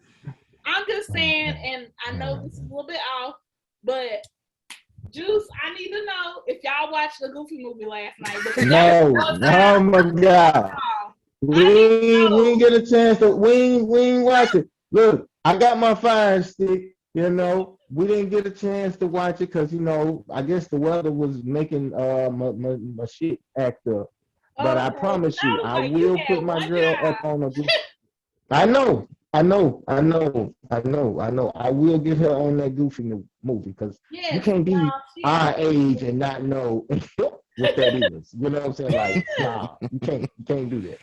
I'm just saying, and I know this is a little bit off, but Juice, I need to know if y'all watched the Goofy movie last night. No, oh my God. We didn't get a chance to, we ain't watch it. Look, I got my Fire Stick, we didn't get a chance to watch it because, I guess the weather was making my shit act up. But I promise you, I will put my girl up on a Goofy. I know. I will get her on that Goofy movie, because you can't be our age and not know what that is. You know what I'm saying? Like, nah, you can't do that.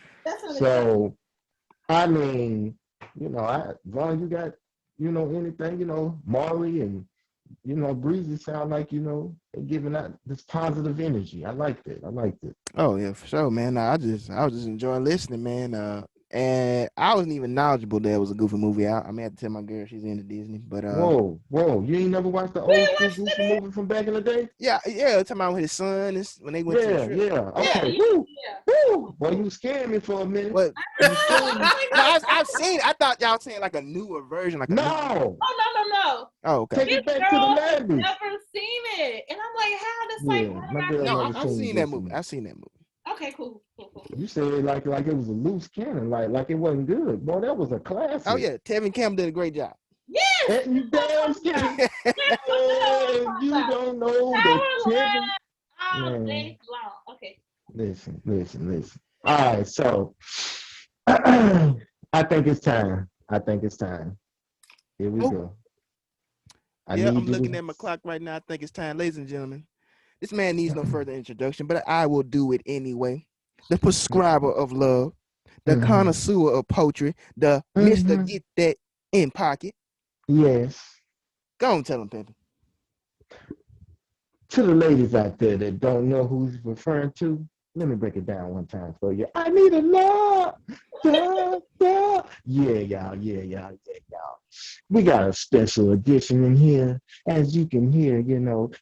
So, I mean, Vaughn, you got, anything, Marley and, Breezy sound like, they're giving out this positive energy. I liked it. Oh yeah, for sure, man. I was just enjoying listening, man. And I wasn't even knowledgeable there was a Goofy movie out. I may have to tell my girl she's into Disney, but whoa, you ain't never watched the old school Goofy movie from back in the day? Yeah, talking about with his son when they went to the trip. Okay. Woo. Boy, you scared me for a minute. What? No, I've seen. I thought y'all saying like a newer version, like no. No. Oh, okay. Take it back to the 90s. Never seen it, and I'm like, how this I've seen that movie. I've seen that movie. Okay, cool. You said it like it was a loose cannon, like it wasn't good. Boy, that was a classic. Oh yeah, Tevin Campbell did a great job. Yes, and you damn scared. You don't know that Tevin. All day long. Okay. Listen. All right, so I think it's time. Here we go. I'm looking at my clock right now. I think it's time, ladies and gentlemen. This man needs no further introduction, but I will do it anyway. The prescriber of love, the connoisseur of poetry, the Mr. Get That in Pocket. Yes. Go on, tell him, Peppy. To the ladies out there that don't know who he's referring to, Let me break it down one time for you. I need a love. Yeah, y'all. We got a special edition in here. As you can hear,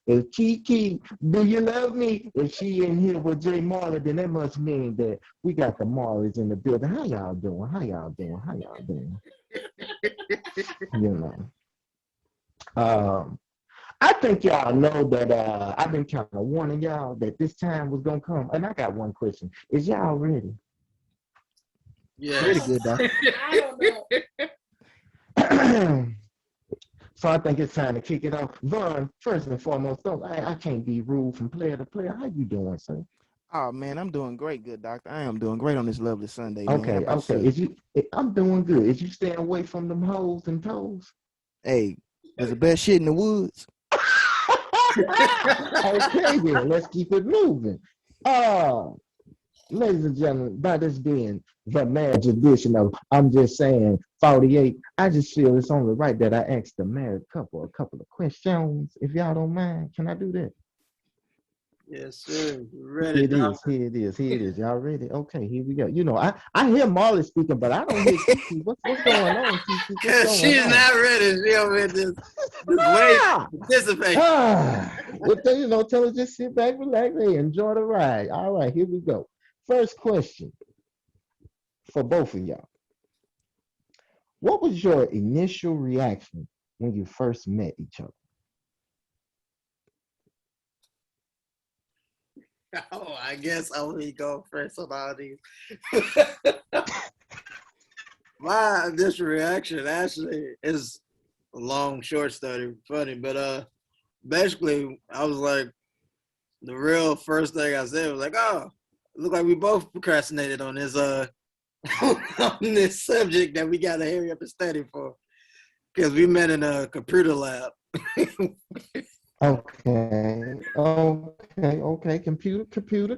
if Kiki, do you love me? If she in here with J.MALLY, then that must mean that we got the Marleys in the building. How y'all doing? You know. I think y'all know that I've been kind of warning y'all that this time was gonna come. And I got one question. Is y'all ready? Pretty Yes. good, Doctor. I don't know. So I think it's time to kick it off. Vaughn, first and foremost, I can't be rude from player to player. How you doing, sir? Oh man, I'm doing great, good doctor. I am doing great on this lovely Sunday, man. How Okay, about okay. yourself? I'm doing good. Is you staying away from them hoes and toes? Hey, there's the best shit in the woods. Okay, then let's keep it moving. Uh, Ladies and gentlemen, by this being the marriage edition of I'm Just Saying 48, I just feel it's only right that I ask the married couple a couple of questions. If y'all don't mind, can I do that? Yes, sir. Here Ready, it is. doctor. Here it is. Y'all ready? Okay, here we go. I hear Marley speaking, but I don't hear Kiki. What's going on, Kiki? What's Cause going she's on? not ready. She over here just wait, participate. Tell us just sit back, relax, and enjoy the ride. All right, here we go. First question for both of y'all. What was your initial reaction when you first met each other? Oh, I guess I will go first on all these. My initial reaction actually is a long, short story, funny, but basically I was like, the real first thing I said was like, oh, it look like we both procrastinated on this on this subject that we gotta hurry up and study for. Because we met in a computer lab. Okay.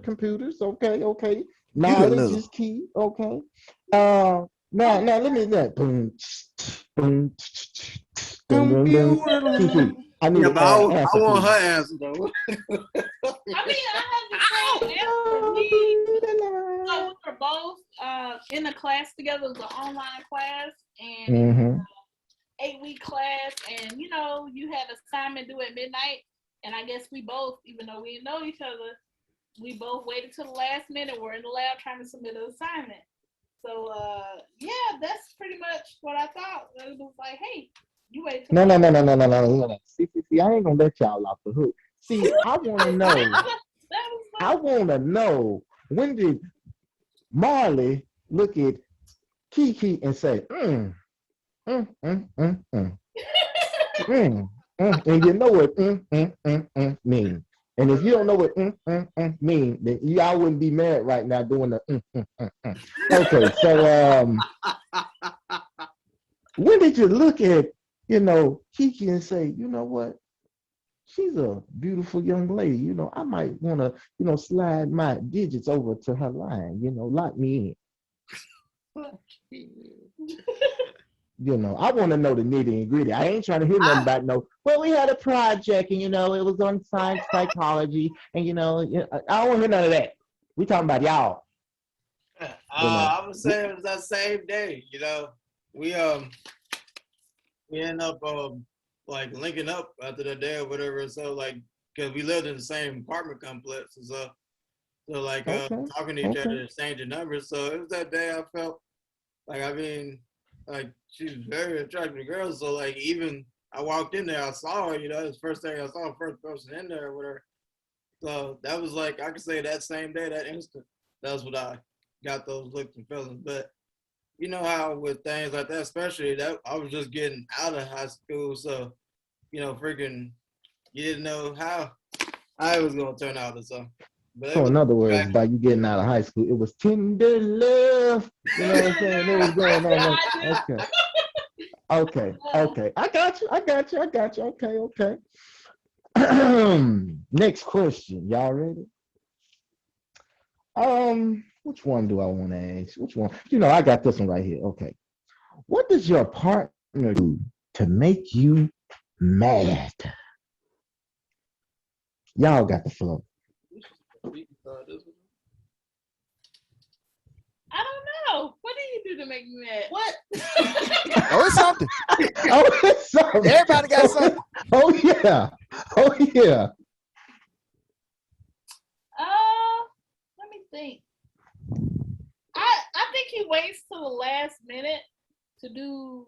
Computers. Okay. You a Knowledge little. is key. Okay. Now let me that. Boom, boom, boom, boom. Computer. Kiki, I need Yeah, an but I answer, want please. her answer though. I mean, I have the same answer. We were both in a class together. It was an online class, and it was Mm-hmm. an 8-week class. And you had assignment due at midnight. And I guess we both, even though we didn't know each other, we both waited till the last minute. We're in the lab trying to submit an assignment. So yeah, that's pretty much what I thought. It was like, hey, you wait till the last. No. See, I ain't gonna let y'all off the hook. See, I wanna know. That was I wanna know when did Marley look at Kiki and say, mm, mm, mm, mm. And you know what mean. And if you don't know what mean, then y'all wouldn't be married right now doing the. Okay, so when did you look at, Kiki and say, you know what? She's a beautiful young lady. I might want to, slide my digits over to her line, lock me in. I want to know the nitty and gritty. I ain't trying to hear nothing about well, we had a project and, it was on science psychology and, I don't want to hear none of that. We talking about y'all. I would say it was that same day, we end up like linking up after the day or whatever. So like, cause we lived in the same apartment complex and stuff. So like talking to each other, exchanging numbers. So it was that day I felt like, like she's very attractive girl. So like even I walked in there, I saw her, it was the first thing I saw, first person in there or whatever. So that was like, I could say that same day, that instant, that's what I got those looks and feelings. But you know how with things like that, especially that I was just getting out of high school. So, freaking, you didn't know how I was going to turn out or something. But it So was in other words, back. by you getting out of high school, it was tender love. You know what I'm saying? It was going on. Okay. I got you. Okay. Next question. Y'all ready? Which one do I want to ask? Which one? I got this one right here. Okay. What does your partner do to make you mad? Y'all got the flow. you do to make me mad? What? Oh, it's something. Oh, it's something. Everybody got something. Oh yeah. Oh yeah. Let me think. I think he waits till the last minute to do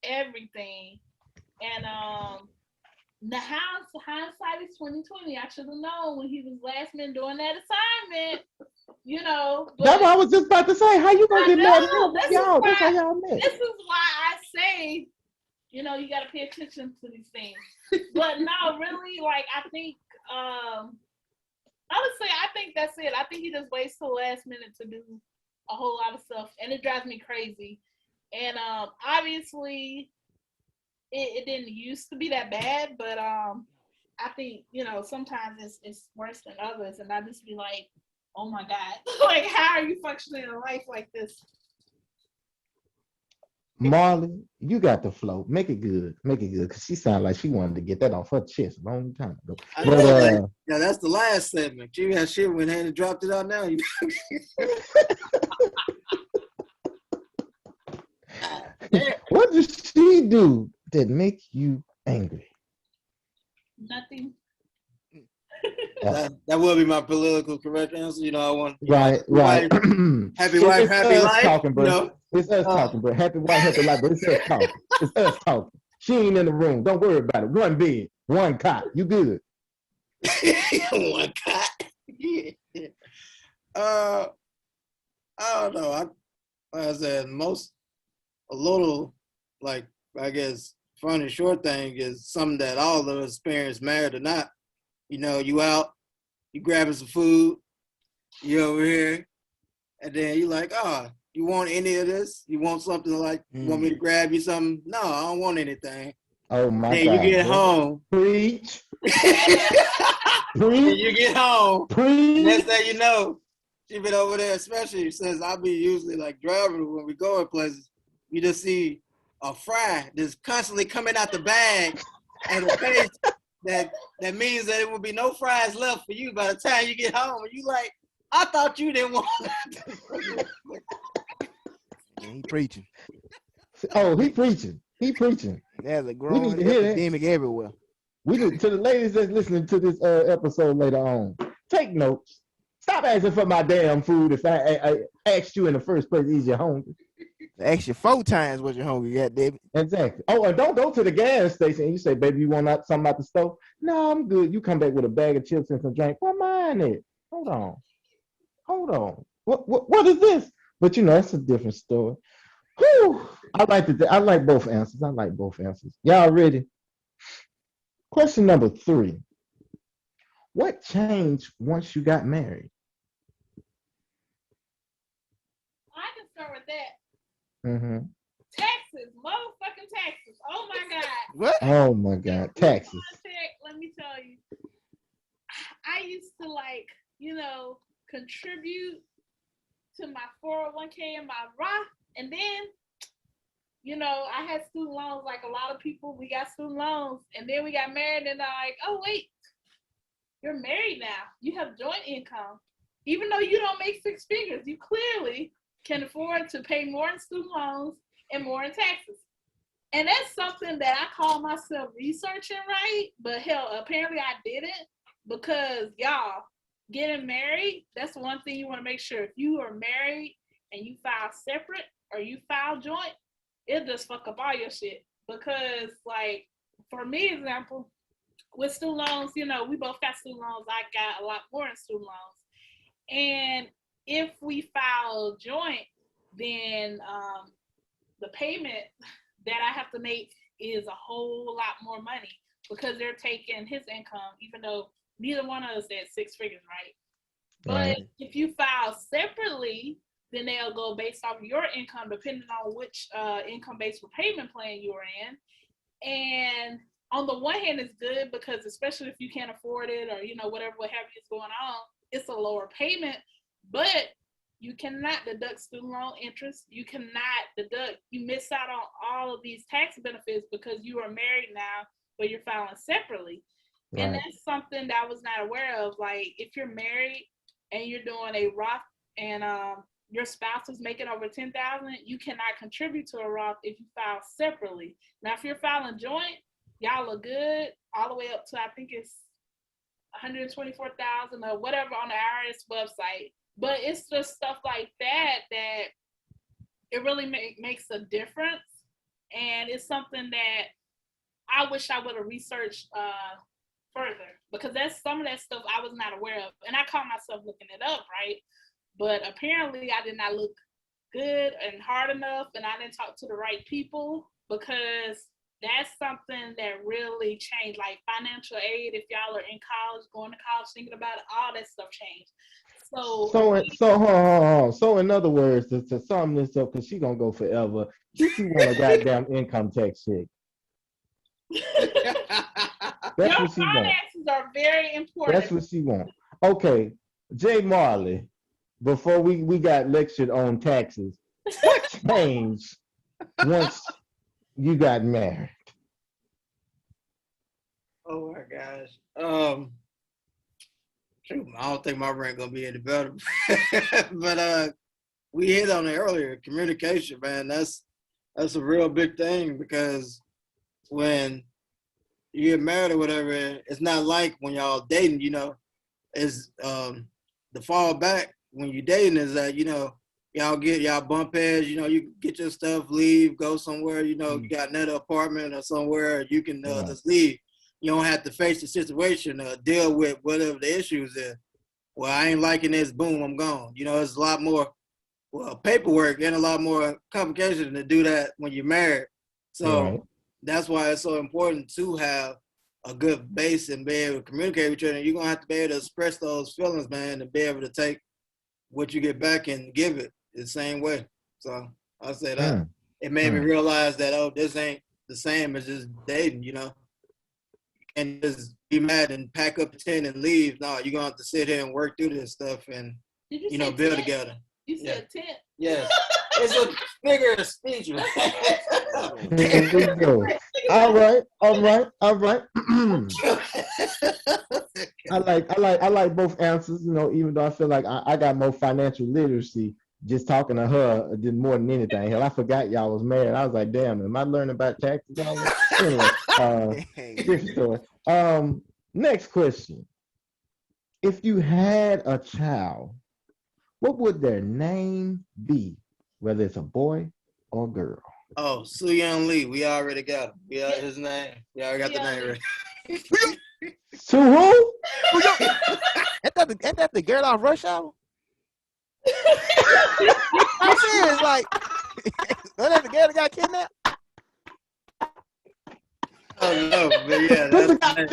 everything, and the hindsight is 2020. I should have known when he was last minute doing that assignment. You know, That's what I was just about to say. How you gonna get mad at him? this Y'all, that's how is y'all met. this is why I say, you know, you got to pay attention to these things. But no, really, like I think, I would say I think that's it. I think he just waits till the last minute to do a whole lot of stuff, and it drives me crazy. And obviously, it didn't used to be that bad, but I think, you know, sometimes it's worse than others, and I just be like, oh my God, like how are you functioning in life like this? Marley, you got the flow. Make it good. Make it good. Cause she sounded like she wanted to get that off her chest a long time ago. I But know, yeah, that's the last segment. You got shit went ahead and dropped it out now. what does she do that make you angry? Nothing. That will be my political correct answer. You know, I want Right. happy wife, happy us life. talking, bro. You know? It's us talking, bro. Happy wife, happy life, but it's us talking. It's us talking. She ain't in the room. Don't worry about it. One bed, one cot. You good? One cot. I don't know. Like I said, a little, like, I guess, funny short thing is something that all of us experience, married or not. You know, you out, you grabbing some food, you over here, and then you like, oh, you want any of this? You want something like, you want me to grab you something? No, I don't want anything. Oh my then God. You get home. Preach. Then you get home. Preach. Next thing you know, she been over there, especially since I be usually like driving when we go in places, you just see a fry that's constantly coming out the bag at a pace that means that it will be no fries left for you by the time you get home. And you like, I thought you didn't want that. He preaching. Oh, he preaching. He preaching. There's a growing epidemic everywhere. We need to the ladies that's listening to this episode later on. Take notes. Stop asking for my damn food if I asked you in the first place, is you hungry? I asked you 4 times what you hungry at, David. Exactly. Oh, and don't go to the gas station and you say, baby, you want something out the stove? No, I'm good. You come back with a bag of chips and some drink. Where mine at? Hold on. What is this? But you know, that's a different story. Whew. I like both answers. Y'all ready? Question number 3. What changed once you got married? I can start with that. Mm-hmm. Taxes, motherfucking taxes. Oh my God. What? Oh my God, taxes. Let me tell you, I used to like, you know, contribute to my 401k and my Roth, and then, you know, I had student loans like a lot of people. We got student loans, and then we got married, and I'm like, oh wait, you're married now. You have joint income. Even though you don't make 6 figures, you clearly can afford to pay more in student loans and more in taxes. And that's something that I call myself researching, right? But hell, apparently I didn't, because y'all, getting married, that's one thing you want to make sure. If you are married and you file separate or you file joint, it'll just fuck up all your shit. Because, like, for me, example, with student loans, you know, we both got student loans. I got a lot more in student loans. And if we file joint, then the payment that I have to make is a whole lot more money, because they're taking his income, even though neither one of us had 6 figures, right? But if you file separately, then they'll go based off your income, depending on which income-based repayment plan you're in. And on the one hand, it's good because, especially if you can't afford it, or, you know, what have you is going on, it's a lower payment. But you cannot deduct student loan interest. You miss out on all of these tax benefits because you are married now, but you're filing separately. Right. And that's something that I was not aware of. Like, if you're married and you're doing a Roth and your spouse is making over $10,000, you cannot contribute to a Roth if you file separately. Now, if you're filing joint, y'all look good all the way up to I think it's 124,000 or whatever on the IRS website. But it's just stuff like that that it really makes a difference, and it's something that I wish I would have researched further, because that's some of that stuff I was not aware of, and I caught myself looking it up, right? But apparently I did not look good and hard enough, and I didn't talk to the right people, because that's something that really changed. Like financial aid, if y'all are in college, going to college, thinking about it, all that stuff changed. So in other words, to sum this up, because she's gonna go forever, she want a goddamn income tax check. That's your what she wants. finances are very important. That's what she wants. Okay, J.MALLY, before we got lectured on taxes, what changed once you got married? Oh my gosh. I don't think my rent gonna be any better. But we hit on it earlier. Communication, man. That's a real big thing, because when you get married or whatever, it's not like when y'all dating. Is the fallback when you dating is that y'all bump heads. You get your stuff, leave, go somewhere. You got another apartment or somewhere you can just leave. You don't have to face the situation, deal with whatever the issues is. Well, I ain't liking this. Boom, I'm gone. It's a lot more paperwork and a lot more complications to do that when you're married. So that's why it's so important to have a good base and be able to communicate with each other. You're going to have to be able to express those feelings, man, and be able to take what you get back and give it the same way. So I say that it made me realize that, this ain't the same as just dating, and just be mad and pack up the tent and leave. No, you're going to have to sit here and work through this stuff and, build tent? together. You said tent? Yes. It's a figure of speech. There we go. All right. I like both answers, even though I feel like I got more financial literacy just talking to her did more than anything. Hell, I forgot y'all was married. I was like, damn, am I learning about taxes? Anyway, different story. Next question. If you had a child, what would their name be, whether it's a boy or girl? Oh, Soo-Young Lee. We already got him. We got his name. We already got the name ready. To who? Ain't that the girl off Rush Hour? I'm serious, like, ain't that the girl that got kidnapped? Oh no, but yeah, that's we plan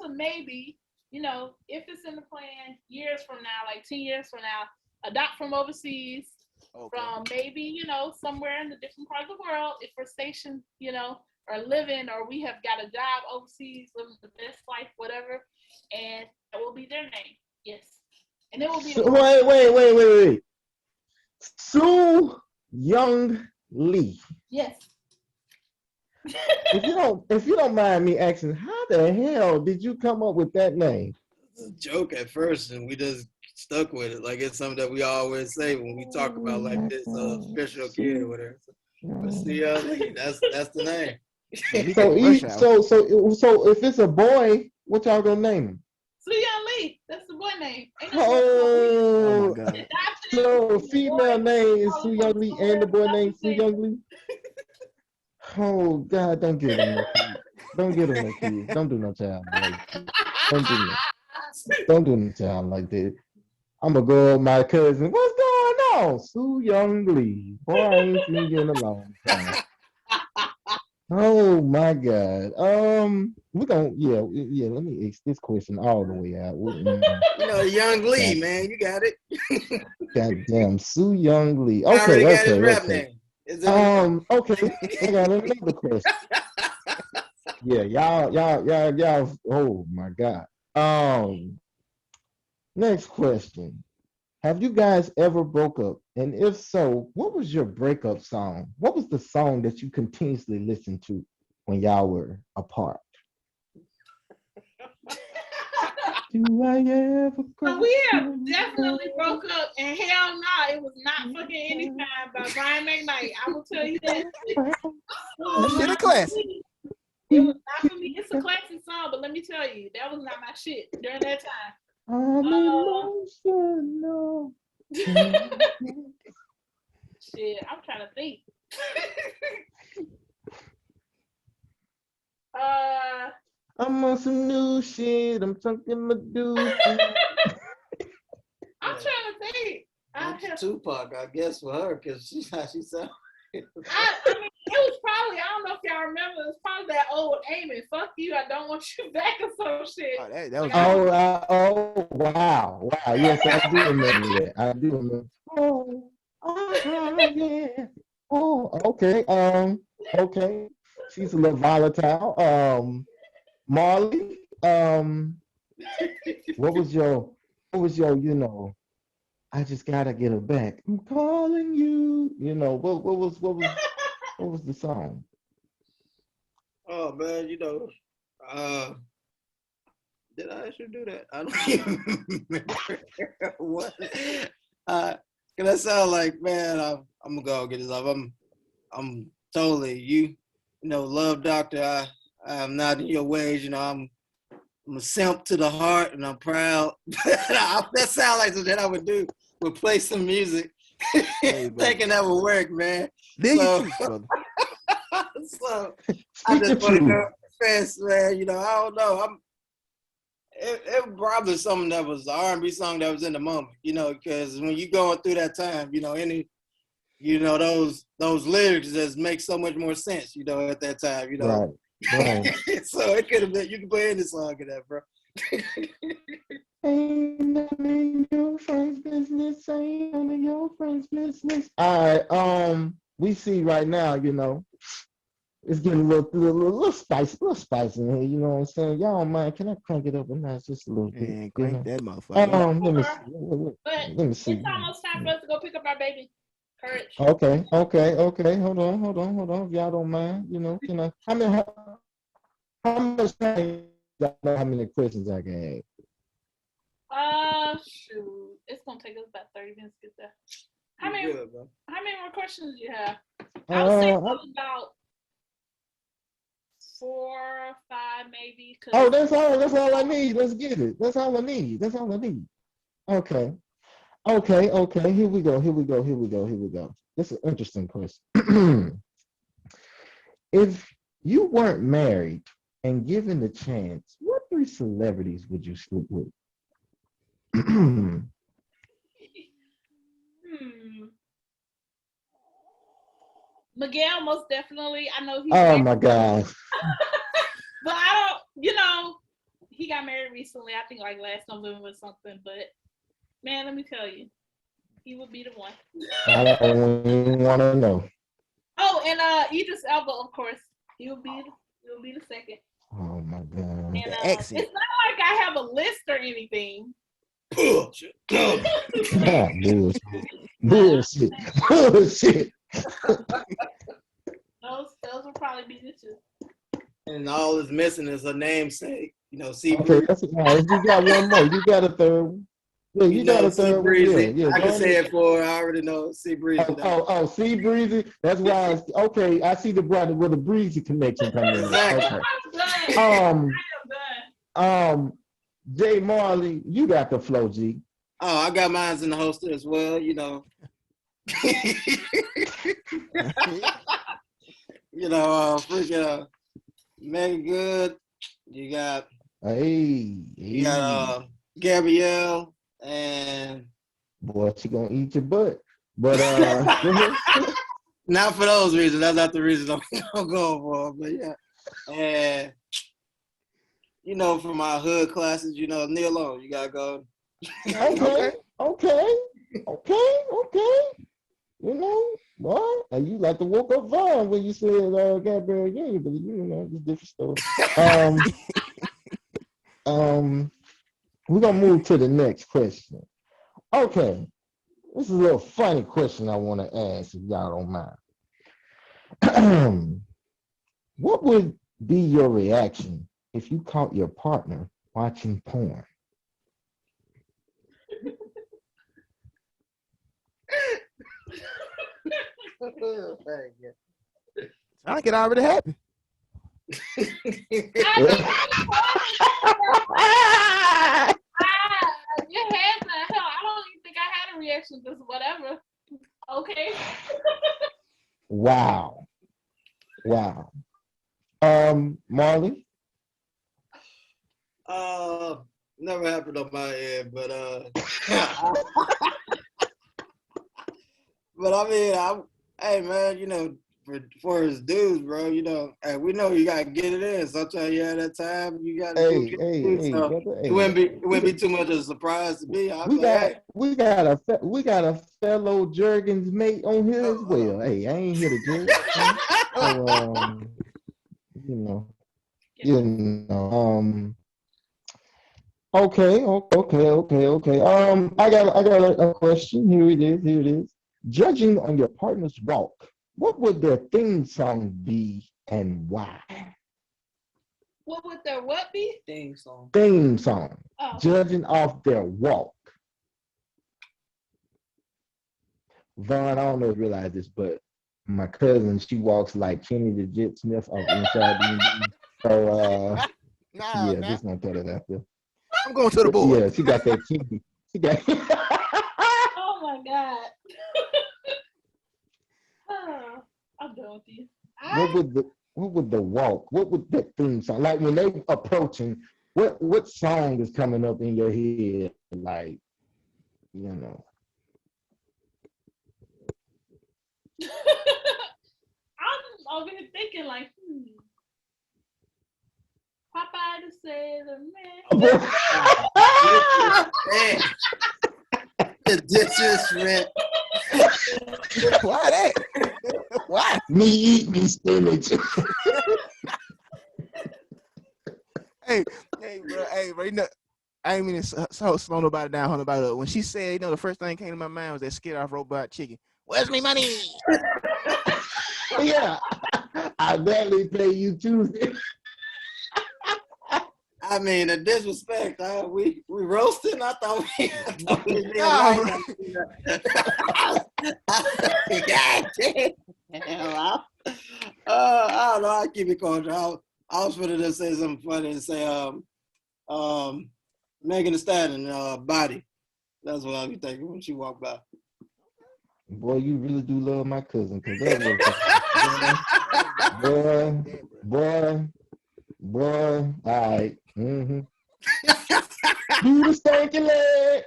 to maybe, if it's in the plan years from now, like 10 years from now, adopt from overseas, from maybe, somewhere in the different parts of the world, if we're stationed, or living, or we have got a job overseas, living the best life, whatever, and that will be their name. Yes. And it will be wait. Soo-Young Lee. Yes. If you don't mind me asking, how the hell did you come up with that name? It's a joke at first, and we just stuck with it. Like, it's something that we always say when we talk about like this special kid or whatever. But Soo-Young Lee, that's the name. So if it's a boy, what y'all gonna name him? Soo-Young Lee. That's the boy name. Oh my God. So female name is Soo-Young Lee and the boy name Soo-Young Lee? Oh God, don't get him no kids. Don't get him no kids. Don't do no child like that. Don't do no child like that. I'm gonna go with my cousin. What's going on? Soo-Young Lee. Boy, I ain't seen you in a long time. Oh my God. We're gonna let me ask this question all the way out. Young Lee, man, you got it. Goddamn, Soo-Young Lee. I already got his rap name. Okay. I got another question. Yeah, y'all. Oh my God. Next question. Have you guys ever broke up? And if so, what was your breakup song? What was the song that you continuously listened to when y'all were apart? Do I ever So cross we have your definitely mind? broke up, and hell no, it was not fucking Anytime by Brian McKnight. I will tell you that. That shit a classic. It was not for me. It's a classic song, but let me tell you, that was not my shit during that time. I'm emotional. Shit, I'm trying to think. I'm on some new shit. I'm talking my dude. I'm trying to think. Tupac, I guess, for her, because she's how she sounds. I mean, it was probably, I don't know if y'all remember, it was probably that old Amy, fuck you, I don't want you back or some shit. Oh, that was wow. Yes, I do remember that. I do remember. Yeah. Oh, okay. Okay. She's a little volatile. Marley, what was your, I just gotta get her back. I'm calling you. What was the song? Oh man, did I actually do that? I don't even remember what. Can I sound like, man? I'm gonna go get this off. I'm totally love doctor. I'm not in your ways. I'm a simp to the heart, and I'm proud. That sounds like something I would play some music, thinking that would work, man. Live your truth, brother. So I just want to go fast, man. I don't know. It probably something that was an R&B song that was in the moment, because when you're going through that time, those lyrics just make so much more sense, at that time, Right. So it could have been, you can play any song in that, bro. Ain't none in your friend's business. Ain't none of your friend's business. All right. We see right now, it's getting a little spicy in here. You know what I'm saying? Y'all don't mind? Can I crank it up a notch just a little bit? And crank that motherfucker. Let me see. It's almost time for us to go pick up our baby. Courage. Okay. Hold on. If y'all don't mind, can I? How much time? I know how many questions I can ask. Shoot. It's gonna take us about 30 minutes to get there. How many more questions do you have? I would say about 4 or 5 maybe. That's all I need. Let's get it. That's all I need. Okay. Here we go. This is an interesting question. If you weren't married and given the chance, what 3 celebrities would you sleep with? Miguel, most definitely. I know he's Oh my God. But I don't, he got married recently. I think like last November or something. But man, let me tell you, he would be the one. I don't even want to know. Oh, and Idris Elba, of course. He'll be the second. Oh my God. And it's not like I have a list or anything. Bullshit. Bullshit. Those will probably be the 2. And all is missing is a namesake. C. Okay, Breeze. that's nice. You got one more. You got a third one. Yeah, you got a third one. Yeah, I can say it for. I already know C. Breezy. C. Breezy. That's why. Okay, I see the brother with the Breezy connection coming in. Exactly. Okay. J.MALLY, you got the flow, G. Oh, I got mine in the holster as well. Freaking Megan Good. You got Gabrielle, and boy, she gonna eat your butt. But not for those reasons. That's not the reason I'm going for. But yeah, and for my hood classes, Neil Long, you gotta go. Okay. What? You like to woke up Vaughn when you said Gabrielle Union, but it's different story. We're gonna move to the next question. Okay, this is a little funny question I want to ask if y'all don't mind. What would be your reaction if you caught your partner watching porn? I think it already happened. You had to hell. I don't even think I had a reaction. Just whatever. Okay. Wow. Marley? Never happened on my end, but but I mean, hey man, you know, for his dudes, bro, you know, hey, we know you gotta get it in. Sometimes you have that time, you gotta go get it in. So Brother, it wouldn't be too much of a surprise to me. I was like, we got a fellow Jergens mate on here as well. Hey, I ain't here to judge. So, you know. Okay. I got a question. Here it is. Judging on your partner's walk, what would their theme song be and why? What would their what be? Theme song. Oh. Judging off their walk. Vaughn, I don't know if you realize this, but my cousin, she walks like Kenny the Jet Smith of Inside the So just gonna put it out there. I'm going to the board. Yeah, she got that TV. She got Oh my God. I'm done with you. What would the walk? What would that theme song? Like when they approaching, what song is coming up in your head? Like, you know. I'm over here thinking like, Popeye to say the man. The disrespect. Why that? Why? Me eat me spinach. Hey, bro, you know, I ain't mean to slow nobody down, hold nobody up. When she said, you know, the first thing came to my mind was that skit off Robot Chicken. Where's me money? Yeah, I barely pay you Tuesday. I mean, the disrespect. We roasting. I thought we being No, I don't know. I keep it cordial. I was going to just say something funny and say, Megan Thee Stallion, body. That's what I be thinking when she walked by. Boy, you really do love my cousin, because that was boy. All right. Mm-hmm. Do the stanky leg.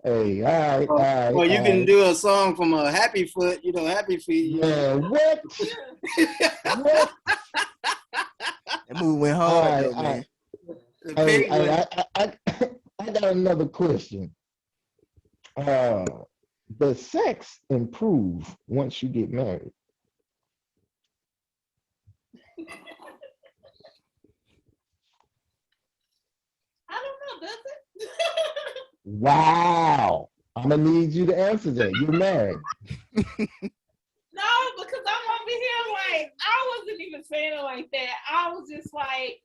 Hey, all right. Well, you can do a song from a Happy Foot, you know, Happy Feet. Yeah, what? That movie went hard, though, man. Hey, I got another question. Does sex improve once you get married? I don't know, does it? Wow. I'm going to need you to answer that. You're married. No, because I'm over here like, I wasn't even saying it like that. I was just like,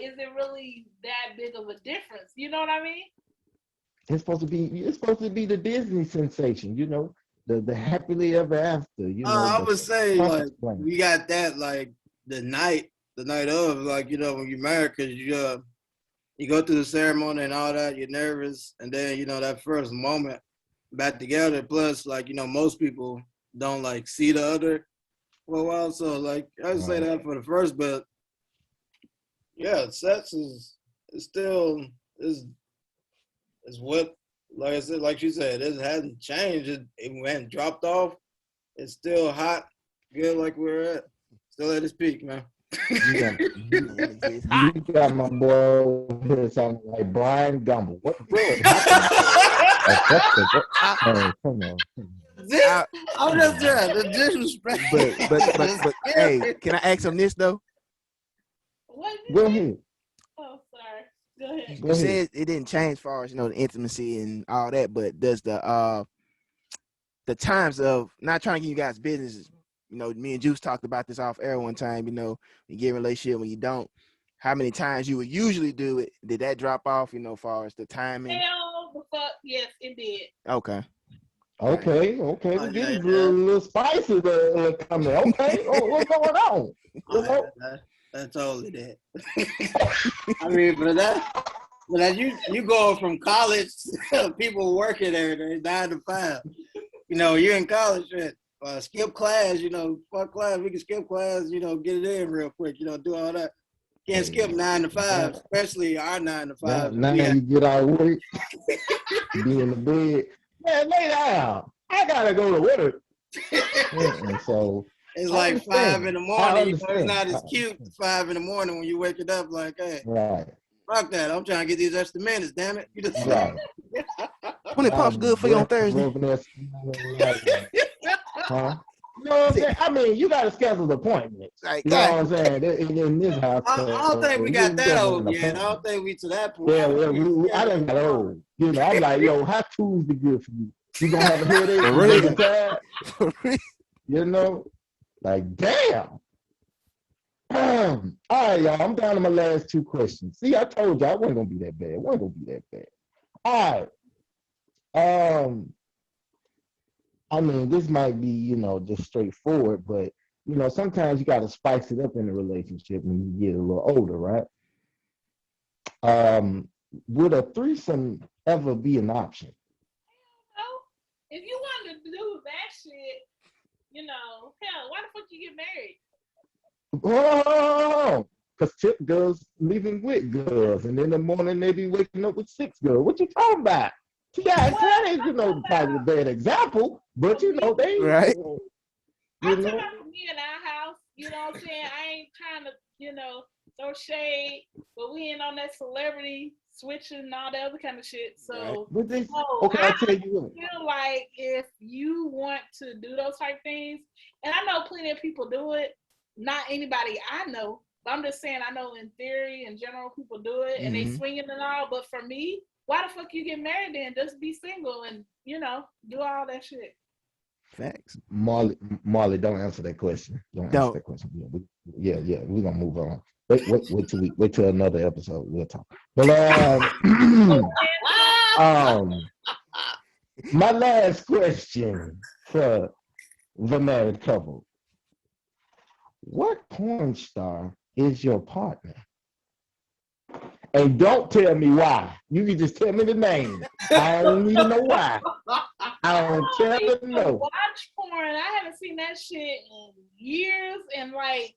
is it really that big of a difference? You know what I mean? It's supposed to be the Disney sensation, you know, the happily ever after, you know. I would say like we got that like the night of, like, you know, when you're married, because you go through the ceremony and all that, you're nervous, and then, you know, that first moment back together. Plus, like, you know, most people don't like see the other for a while, so like I would say that for the first, but yeah, sex is what, like I said, like she said, it hasn't changed. It went dropped off. It's still hot, good like we're at. Still at its peak, man. You got my boy over here sounding like Brian Gumble. What good happened? Come on. I'm just trying the disrespect. But hey, can I ask him this though? Go ahead. Oh, sorry. Go ahead. You said it didn't change as far as, you know, the intimacy and all that, but does the times of, not trying to give you guys business, you know, me and Juice talked about this off air one time, you know, you get in a relationship when you don't, how many times you would usually do it. Did that drop off, you know, as far as the timing? Hell the fuck, yes, it did. Okay. Okay, Oh, we're getting yeah. a little spicy coming. Okay, what's going on? You know? That's totally that. I mean, but you going from college, people working every day, 9 to 5. You know, you're in college, skip class, you know, fuck class, we can skip class, you know, get it in real quick, you know, do all that. Can't skip 9 to 5, especially our 9 to 5. Now you get out of work, be in the bed. Man, lay down. I gotta go to work. So it's like 5 in the morning. You know, it's not as cute 5 in the morning when you wake it up like, hey, right. Fuck that. I'm trying to get these extra minutes, damn it. Right. 20 puffs good for you on Thursday. Huh? You know what I'm saying? I mean, you got to schedule appointments. Like, you know what I'm saying? In this house. I don't think we got that old yet. I don't think we to that point. Yeah, I done got old. You know, I'm like, yo, how Tuesday good for you? You gonna have a headache? For real. You know? Like, damn. All right, y'all. I'm down to my last 2 questions. See, I told y'all it wasn't gonna be that bad. It wasn't gonna be that bad. All right. I mean, this might be, you know, just straightforward, but you know, sometimes you gotta spice it up in a relationship when you get a little older, right? Would a threesome ever be an option? No. If you wanted to do that shit, you know, hell, why the fuck you get married? Oh, because tip girls leaving with girls, and in the morning they be waking up with 6 girls. What you talking about? Yeah, that ain't, you know, probably a bad example, but you know, they right. I'm talking about me in our house, you know what I'm saying? I ain't trying to, you know, throw shade, but we ain't on that celebrity switching and all that other kind of shit. So, right. I tell you what. Feel like if you want to do those type things, and I know plenty of people do it, not anybody I know, but I'm just saying I know in theory, in general, people do it and they swinging and all. But for me, why the fuck you get married then? Just be single and, you know, do all that shit. Facts. Marley, don't answer that question. Don't answer that question. Yeah, we're gonna move on. Wait till another episode. We'll talk. But my last question for the married couple: what porn star is your partner? And don't tell me why. You can just tell me the name. I don't need to know why. I don't care to know. Watch porn. I haven't seen that shit in years, and like,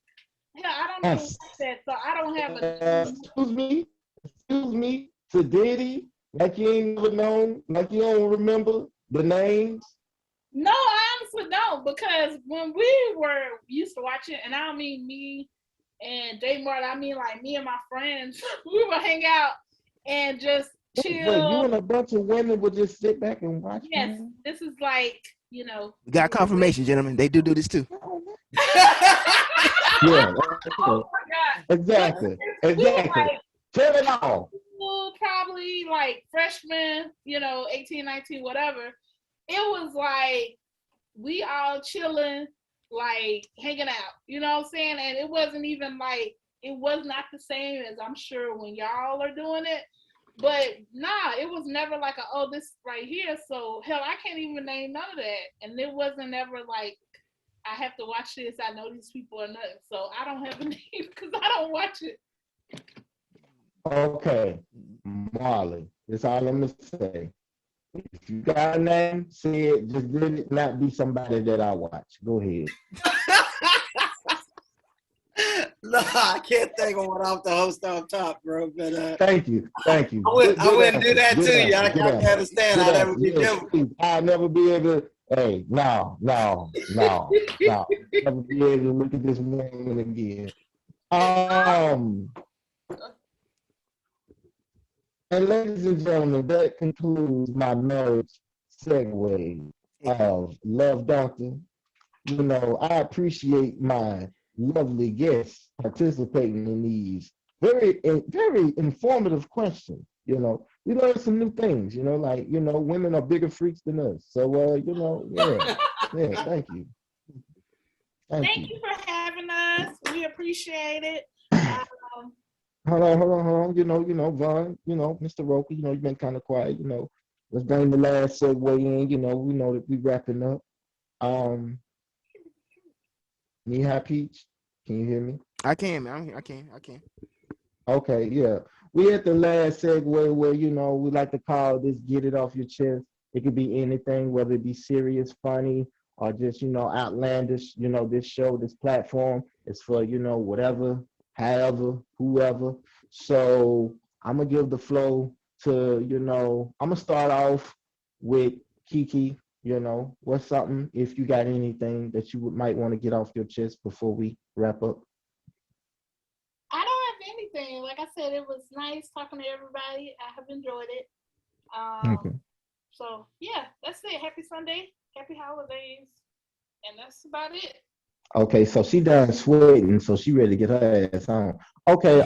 hell, I don't even watch that, so I don't have a. Excuse me, Sadiddy, like you ain't never known, like you don't remember the names. No, I honestly don't, because when we were used to watch it, and I don't mean me and J.MALLY, I mean like me and my friends, we would hang out and just chill. But you and a bunch of women would just sit back and watch. Yes, this is like, you know. We got confirmation, gentlemen. They do this too. Yeah. Oh my God. Exactly. Like, tell it all. Probably like freshmen, you know, 18, 19, whatever. It was like we all chilling, like hanging out, you know what I'm saying? And it wasn't even like, it was not the same as I'm sure when y'all are doing it. But nah, it was never like this right here. So hell, I can't even name none of that. And it wasn't ever like, I have to watch this. I know these people are nuts. So I don't have a name because I don't watch it. Okay, Marley, that's all I'm gonna say. If you got a name, say it. Just let it not be somebody that I watch. Go ahead. No, I can't think of one off the host off top, bro. But thank you. I wouldn't do that to you. I can understand. I'll never be different. I'll never be able to. Hey, no. Never be able to look at this woman again. And ladies and gentlemen, that concludes my marriage segue of Love Doctor. You know, I appreciate my lovely guests participating in these very informative questions. You know, we learned some new things, you know, like, you know, women are bigger freaks than us. So, you know, yeah, thank you. Thank you for having us. We appreciate it. hold on. Vaughn, Mr. Roker, you've been kind of quiet, Let's bring the last segue in, we know that we wrapping up. Um, Knee Peach, can you hear me? I can, man. I can. Okay, yeah. We at the last segue where, we like to call this get it off your chest. It could be anything, whether it be serious, funny, or just, outlandish. This show, this platform is for, whatever, however, whoever. So I'm gonna give the flow to, I'm gonna start off with Kiki. What's something, if you got anything that you might want to get off your chest before we wrap up? I don't have anything. Like I said, it was nice talking to everybody. I have enjoyed it. Okay. So yeah, that's it. Happy Sunday, happy holidays, and that's about it. Okay, so she done sweating, so she ready to get her ass on. Okay,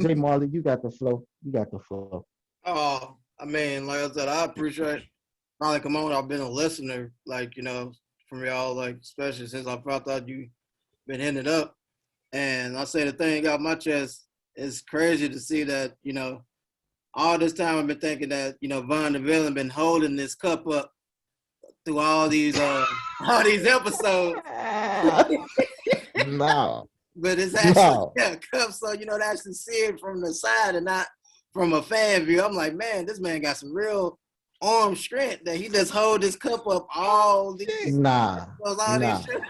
J.MALLY, you got the flow. You got the flow. Oh, I mean, like I said, I appreciate finally come on. I've been a listener, like, from y'all, like, especially since I found out you been hitting it up. And I say the thing out my chest, it's crazy to see that, all this time I've been thinking that, Von the Villain been holding this cup up through all these all these episodes. No, But it's actually no, a cup, so to actually see it from the side and not from a fan view. I'm like, man, this man got some real arm strength that he just hold this cup up all these nah, all these nah. shows.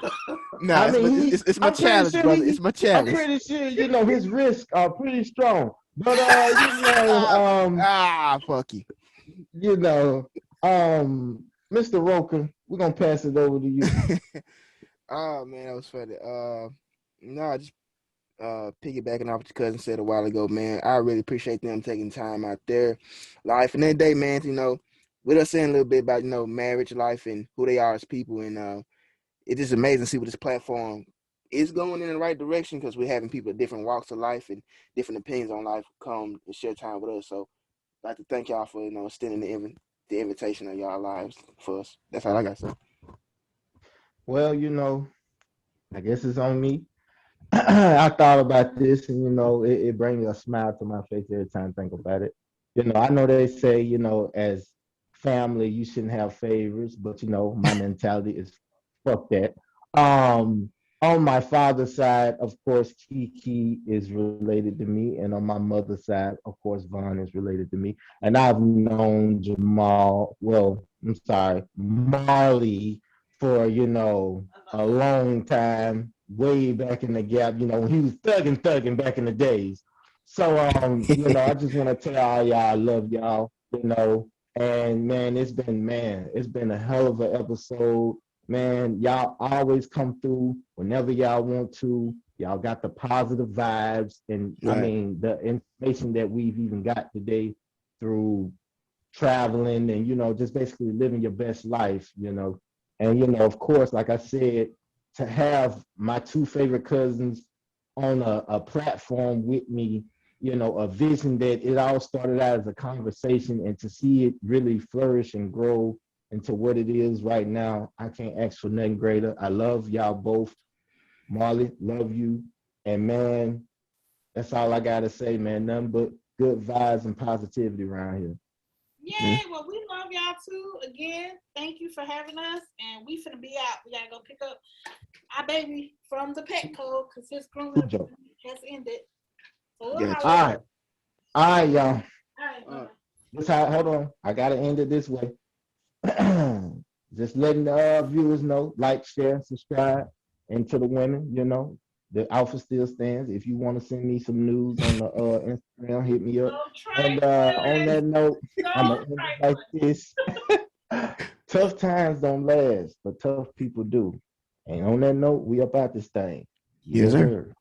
Nah, I mean, it's my I'm pretty challenge, sure brother. It's my I'm challenge. pretty sure, his wrists are pretty strong. But Fuck you. you know, Mr. Roker, we're gonna pass it over to you. Oh man, that was funny. No, just piggybacking off what your cousin said a while ago, man. I really appreciate them taking time out there, life, and that day, man. With us saying a little bit about marriage life and who they are as people, and it's just amazing to see what this platform is going in the right direction because we're having people of different walks of life and different opinions on life come and share time with us. So I'd like to thank y'all for extending the invitation of y'all lives for us. That's all I got to say. Well, I guess it's on me. I thought about this, and it brings a smile to my face every time I think about it. I know they say, as family, you shouldn't have favorites, but my mentality is fuck that. Um, on my father's side, of course, Kiki is related to me, and on my mother's side, of course, Vaughn is related to me. And I've known Jamal, well, I'm sorry, Marley for a long time, way back in the gap, when he was thugging back in the days. So I just want to tell all y'all I love y'all, and it's been a hell of an episode. Man, y'all always come through whenever y'all want to. Y'all got the positive vibes, and I Right. mean the information that we've even got today through traveling and just basically living your best life, and of course, like I said, to have my two favorite cousins on a platform with me, a vision that it all started out as a conversation, and to see it really flourish and grow into what it is right now, I can't ask for nothing greater. I love y'all both. Marley, love you. And man, that's all I gotta say, man. Nothing but good vibes and positivity around here. Yay! Well, we love y'all too. Again, thank you for having us, and we finna be out. We gotta go pick up our baby from the pet code because his grooming Cujo. has ended. So we'll Gotcha. holler. All right. All right, y'all. All right, bye. Hold on. I gotta end it this way. Just letting the viewers know, like, share, subscribe, and to the women, the alpha still stands. If you want to send me some news on the Instagram, hit me up. No And on trifling. that note, I'm No gonna end it like trifling. this. Tough times don't last, but tough people do. And on that note, we up out this thing. Yes, Yes, sir. sir.